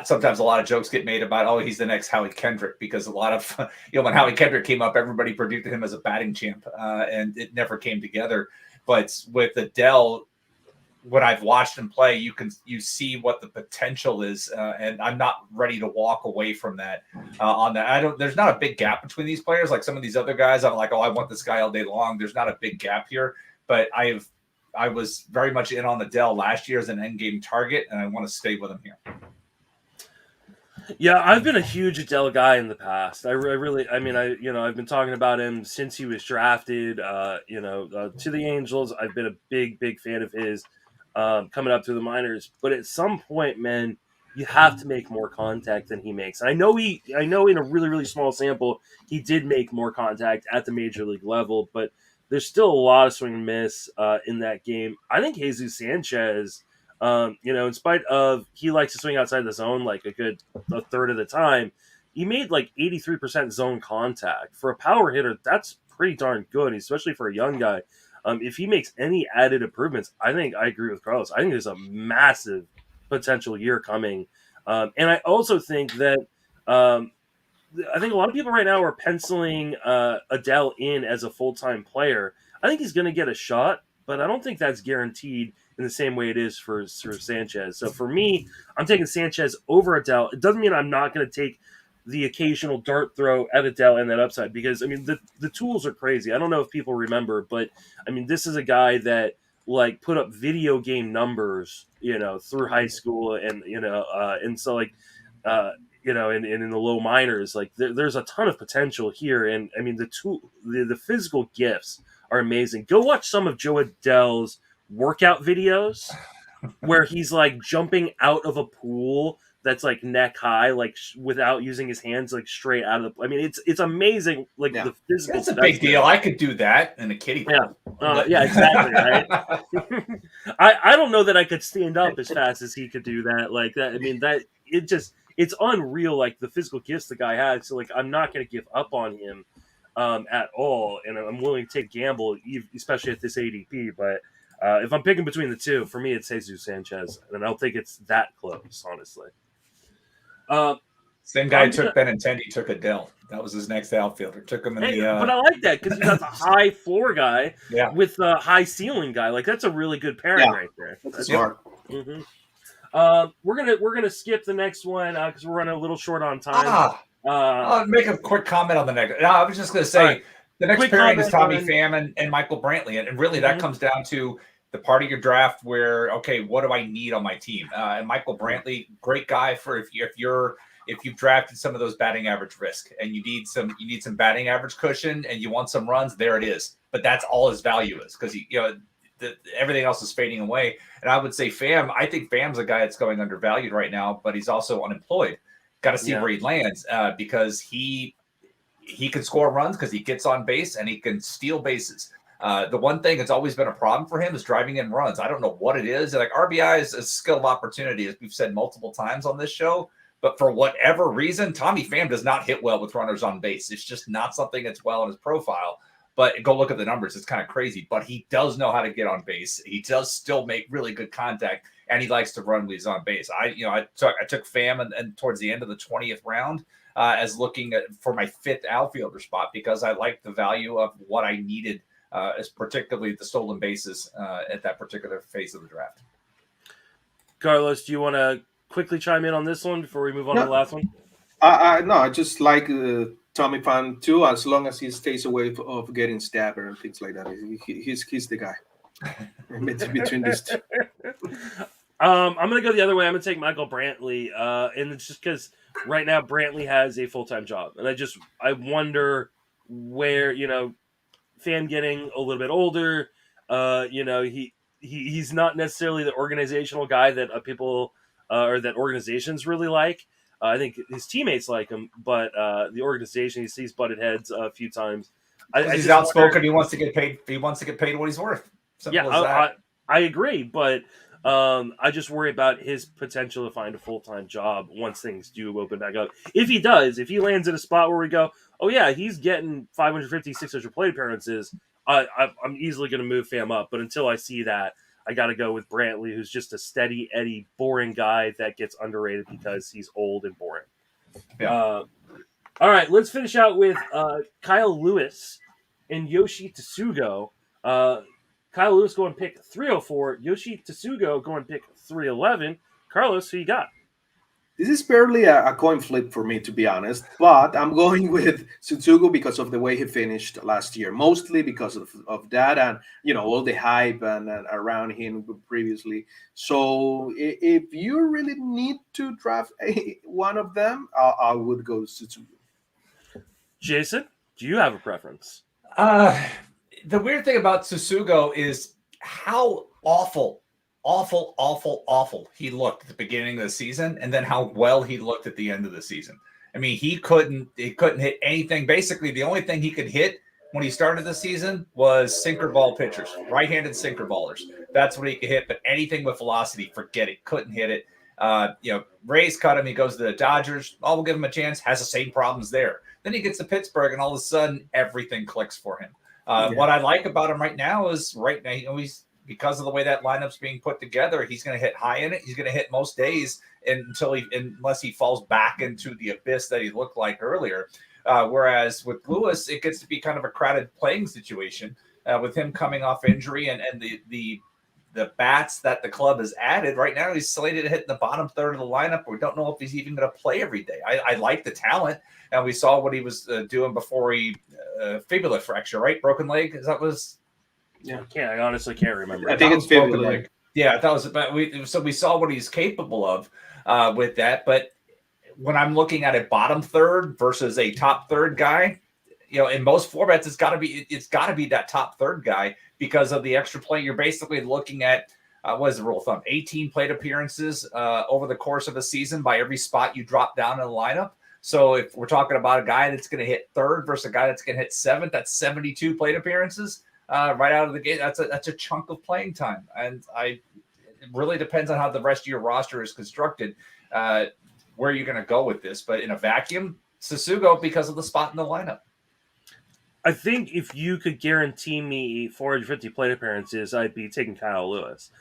[SPEAKER 2] sometimes a lot of jokes get made about, oh, he's the next Howie Kendrick, because a lot of, when Howie Kendrick came up, everybody predicted him as a batting champ, and it never came together. But with Adele, when I've watched him play, you see what the potential is, and I'm not ready to walk away from that. On that, there's not a big gap between these players. Like some of these other guys, I'm like, oh, I want this guy all day long. There's not a big gap here, but I was very much in on Adele last year as an end game target, and I want to stay with him here.
[SPEAKER 1] Yeah, I've been a huge Adele guy in the past. I've been talking about him since he was drafted, to the Angels. I've been a big fan of his, coming up through the minors. But at some point, man, you have to make more contact than he makes. I know in a really, really small sample, he did make more contact at the major league level, but there's still a lot of swing and miss in that game. I think Jesus Sanchez, in spite of he likes to swing outside the zone like a third of the time, he made like 83% zone contact. For a power hitter, that's pretty darn good, especially for a young guy. If he makes any added improvements, I agree with Carlos. I think there's a massive potential year coming. And I also think that I think a lot of people right now are penciling Adele in as a full-time player. I think he's going to get a shot, but I don't think that's guaranteed in the same way it is for Sanchez. So for me, I'm taking Sanchez over Adele. It doesn't mean I'm not going to take the occasional dart throw at Adele and that upside, because, the tools are crazy. I don't know if people remember, but, this is a guy that, put up video game numbers, through high school, and, and so, and in the low minors, there's a ton of potential here. And, the physical gifts are amazing. Go watch some of Joe Adele's workout videos where he's, jumping out of a pool that's neck high, without using his hands, straight out of the. It's amazing. The physical.
[SPEAKER 2] That's a big deal. I could do that in a kiddie pool.
[SPEAKER 1] Yeah, exactly. Right. I don't know that I could stand up as fast as he could do that. Like that. It's unreal. The physical gifts the guy has. So I'm not going to give up on him at all, and I'm willing to take a gamble, especially at this ADP. But if I'm picking between the two, for me, it's Jesus Sanchez, and I don't think it's that close, honestly.
[SPEAKER 2] Same guy took Benintendi, took Adele. That was his next outfielder. Took him in
[SPEAKER 1] but I like that because you got the high floor guy with a high ceiling guy. That's a really good pairing right there.
[SPEAKER 3] That's smart.
[SPEAKER 1] Mm-hmm. We're gonna skip the next one because we're running a little short on time.
[SPEAKER 2] I'll make a quick comment on the next. No, I was just gonna say the next pairing is Tommy Pham and Michael Brantley, and really that comes down to the part of your draft where, okay, what do I need on my team? And Michael Brantley, great guy for if you've drafted some of those batting average risk and you need some batting average cushion and you want some runs, there it is. But that's all his value is, because everything else is fading away. And I would say I think Pham's a guy that's going undervalued right now, but he's also unemployed. Got to see where he lands because he can score runs because he gets on base and he can steal bases. The one thing that's always been a problem for him is driving in runs. I don't know what it is. RBI is a skill of opportunity, as we've said multiple times on this show. But for whatever reason, Tommy Pham does not hit well with runners on base. It's just not something that's well in his profile. But go look at the numbers. It's kind of crazy. But he does know how to get on base. He does still make really good contact, and he likes to run when he's on base. I took Pham and towards the end of the 20th round as looking for my fifth outfielder spot, because I liked the value of what I needed, as particularly the stolen bases at that particular phase of the draft.
[SPEAKER 1] Carlos, do you want to quickly chime in on this one before we move on to the
[SPEAKER 3] No,
[SPEAKER 1] last one?
[SPEAKER 3] I just like Tommy Pan too, as long as he stays away of getting stabbed and things like that. He's the guy between these two.
[SPEAKER 1] I'm gonna go the other way. I'm gonna take Michael Brantley, and it's just because right now Brantley has a full-time job, and I wonder where Fan getting a little bit older, he's not necessarily the organizational guy that people or that organizations really like. I think his teammates like him, but the organization, he sees butted heads a few times.
[SPEAKER 2] He's outspoken. He wants to get paid. He wants to get paid what he's worth. Simple as that.
[SPEAKER 1] I agree, but I just worry about his potential to find a full-time job once things do open back up. If he does, if he lands in a spot where we go, oh yeah, he's getting 550, 600 plate appearances, I'm easily going to move Fam up. But until I see that, I got to go with Brantley, who's just a steady Eddie, boring guy that gets underrated because he's old and boring.
[SPEAKER 2] Yeah.
[SPEAKER 1] All right, let's finish out with Kyle Lewis and Yoshi Tsugo. Kyle Lewis going pick 304. Yoshi Tsugo going pick 311. Carlos, who you got?
[SPEAKER 3] This is barely a coin flip for me, to be honest, but I'm going with Tsugo because of the way he finished last year, mostly because of that and, all the hype and around him previously. So if you really need to draft one of them, I would go Tsugo.
[SPEAKER 1] Jason, do you have a preference?
[SPEAKER 2] The weird thing about Tsugo is how awful he looked at the beginning of the season, and then how well he looked at the end of the season. I mean, he couldn't hit anything. Basically, the only thing he could hit when he started the season was sinker ball pitchers, right-handed sinker ballers. That's what he could hit. But anything with velocity, forget it. Couldn't hit it. Rays cut him. He goes to the Dodgers. We'll give him a chance. Has the same problems there. Then he gets to Pittsburgh, and all of a sudden, everything clicks for him. What I like about him right now is he's because of the way that lineup's being put together, he's going to hit high in it. He's going to hit most days unless he falls back into the abyss that he looked like earlier. Whereas with Lewis, it gets to be kind of a crowded playing situation with him coming off injury and the bats that the club has added. Right now, he's slated to hit in the bottom third of the lineup. We don't know if he's even going to play every day. I like the talent, and we saw what he was doing before he fibula fracture, right? Broken leg.
[SPEAKER 1] I honestly can't remember.
[SPEAKER 3] I think it's fibula leg.
[SPEAKER 2] Yeah, that was about. We saw what he's capable of with that. But when I'm looking at a bottom third versus a top third guy, in most formats, it's got to be that top third guy because of the extra play. You're basically looking at what is the rule of thumb? 18 plate appearances over the course of a season by every spot you drop down in the lineup. So if we're talking about a guy that's going to hit third versus a guy that's going to hit seventh, that's 72 plate appearances right out of the gate. That's a chunk of playing time, and it really depends on how the rest of your roster is constructed, where you're going to go with this. But in a vacuum, Tsugo because of the spot in the lineup.
[SPEAKER 1] I think if you could guarantee me 450 plate appearances, I'd be taking Kyle Lewis.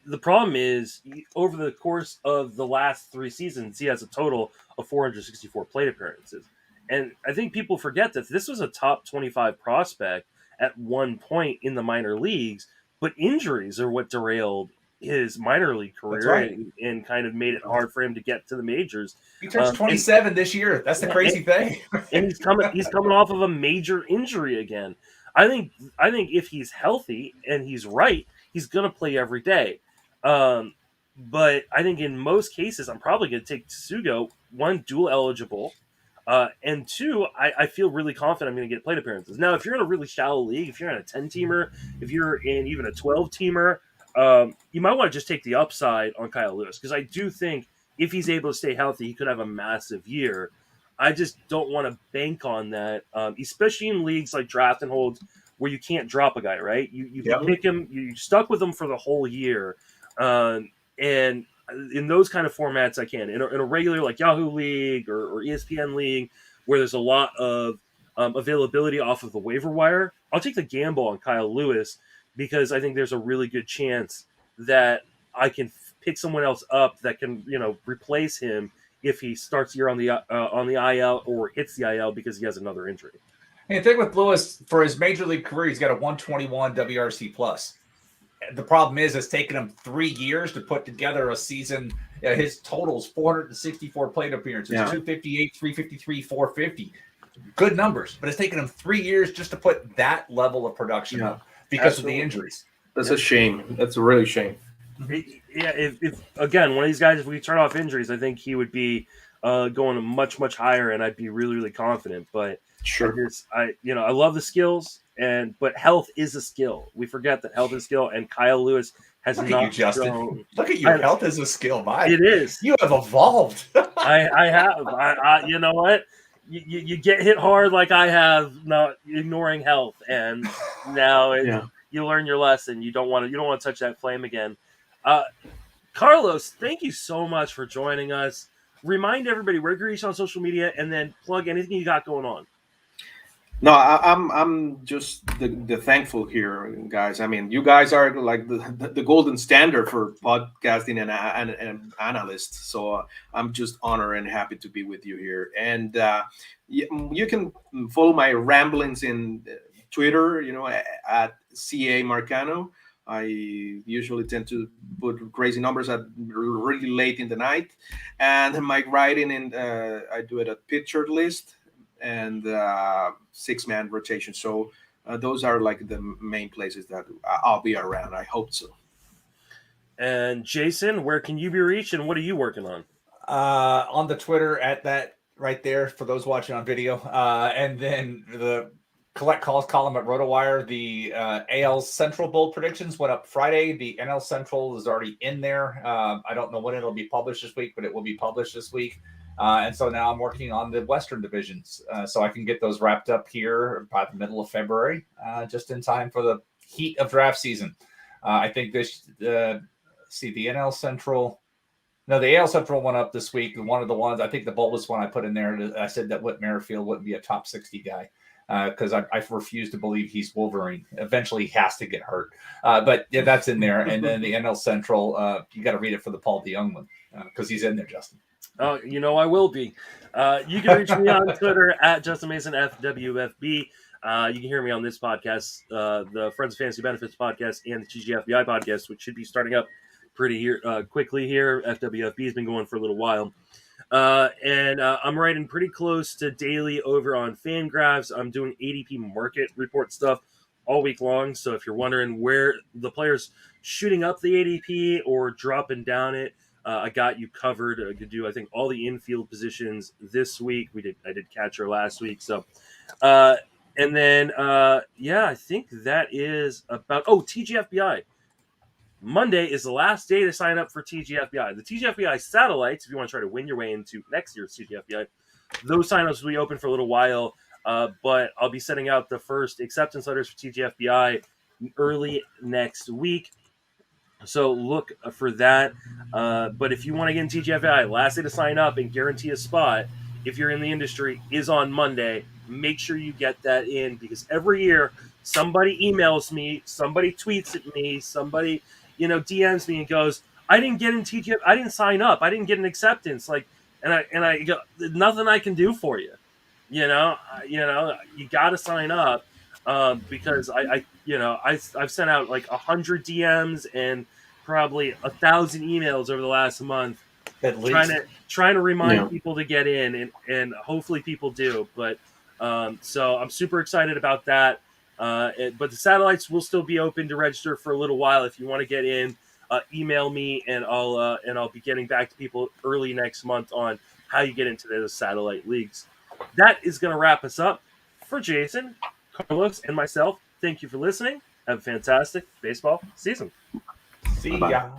[SPEAKER 1] The problem is, over the course of the last 3 seasons, he has a total of 464 plate appearances. And I think people forget that this was a top 25 prospect at one point in the minor leagues, but injuries are what derailed his minor league career and kind of made it hard for him to get to the majors.
[SPEAKER 2] He turns 27 this year. That's the crazy thing.
[SPEAKER 1] And he's coming off of a major injury again. I think if he's healthy and he's right, he's going to play every day. But I think in most cases, I'm probably going to take Tsugo, one, dual eligible, and 2, I feel really confident I'm going to get plate appearances. Now, if you're in a really shallow league, if you're in a 10-teamer, if you're in even a 12-teamer, you might want to just take the upside on Kyle Lewis, because I do think if he's able to stay healthy, he could have a massive year. I just don't want to bank on that, especially in leagues like draft and holds where you can't drop a guy, right? You pick him, you stuck with him for the whole year. And in those kind of formats, I can. In a regular like Yahoo League or ESPN League, where there's a lot of availability off of the waiver wire, I'll take the gamble on Kyle Lewis because I think there's a really good chance that I can pick someone else up that can replace him if he starts the year on the IL or hits the IL because he has another injury.
[SPEAKER 2] And the thing with Lewis, for his major league career, he's got a 121 WRC plus. the problem is it's taken him 3 years to put together a season. His totals 464 plate appearances, 258, 353, 450. Good numbers, but it's taken him 3 years just to put that level of production up because of the injuries.
[SPEAKER 3] That's a shame. That's a really shame.
[SPEAKER 1] If again, one of these guys, if we turn off injuries, I think he would be going much, much higher, and I'd be really, really confident. But
[SPEAKER 3] sure,
[SPEAKER 1] I love the skills, but health is a skill. We forget that health is a skill, and Kyle Lewis has
[SPEAKER 2] Look
[SPEAKER 1] not
[SPEAKER 2] at you, Justin.
[SPEAKER 1] shown.
[SPEAKER 2] Look at your health is a skill, Mike.
[SPEAKER 1] It is.
[SPEAKER 2] You have evolved.
[SPEAKER 1] I have. You know what? You get hit hard like I have, not ignoring health, and now you learn your lesson. You don't want to touch that flame again. Carlos, thank you so much for joining us. Remind everybody where you reach on social media, and then plug anything you got going on.
[SPEAKER 3] No, I'm just the thankful here, guys. I mean, you guys are like the golden standard for podcasting and analysts. So I'm just honored and happy to be with you here. And you can follow my ramblings in Twitter, at CA Marcano. I usually tend to put crazy numbers at really late in the night, and my writing I do it at Picture List and 6-man rotation. So those are like the main places that I'll be around. I hope so.
[SPEAKER 1] And Jason, where can you be reached, and what are you working on?
[SPEAKER 2] On the Twitter at that right there for those watching on video, and then the Collette Calls column at RotoWire. The AL Central Bowl predictions went up Friday. The NL Central is already in there. I don't know when it'll be published this week, but it will be published this week. And so now I'm working on the Western divisions, so I can get those wrapped up here by the middle of February, just in time for the heat of draft season. I think the NL Central. No, the AL Central went up this week. One of the ones, I think the boldest one I put in there, I said that Whit Merrifield wouldn't be a top 60 guy because I refuse to believe he's Wolverine. Eventually he has to get hurt. But yeah, that's in there. And then the NL Central, you got to read it for the Paul DeYoung one because he's in there, Justin.
[SPEAKER 1] I will be. You can reach me on Twitter at Justin Mason FWFB. You can hear me on this podcast, the Friends of Fantasy Benefits podcast, and the TGFBI podcast, which should be starting up pretty quickly here. FWFB has been going for a little while. And I'm writing pretty close to daily over on Fangraphs. I'm doing ADP market report stuff all week long. So if you're wondering where the players shooting up the ADP or dropping down it, I got you covered. I could do, I think, all the infield positions this week. I did catcher last week. So, and then, I think that is about, TGFBI. Monday is the last day to sign up for TGFBI. The TGFBI satellites, if you want to try to win your way into next year's TGFBI, those signups will be open for a little while, but I'll be sending out the first acceptance letters for TGFBI early next week. So look for that. But if you want to get in TGFBI, last day to sign up and guarantee a spot, if you're in the industry, is on Monday. Make sure you get that in because every year somebody emails me, somebody tweets at me, somebody DMs me and goes, I didn't get in TGF, I didn't sign up, I didn't get an acceptance, and I go, nothing I can do for you. You got to sign up because I've sent out like 100 DMs and probably 1,000 emails over the last month,
[SPEAKER 2] at least
[SPEAKER 1] trying to remind people to get in, and hopefully people do. But so I'm super excited about that. But the satellites will still be open to register for a little while. If you want to get in, email me and I'll be getting back to people early next month on how you get into those satellite leagues. That is going to wrap us up. For Jason, Carlos, and myself, thank you for listening. Have a fantastic baseball season.
[SPEAKER 2] See ya.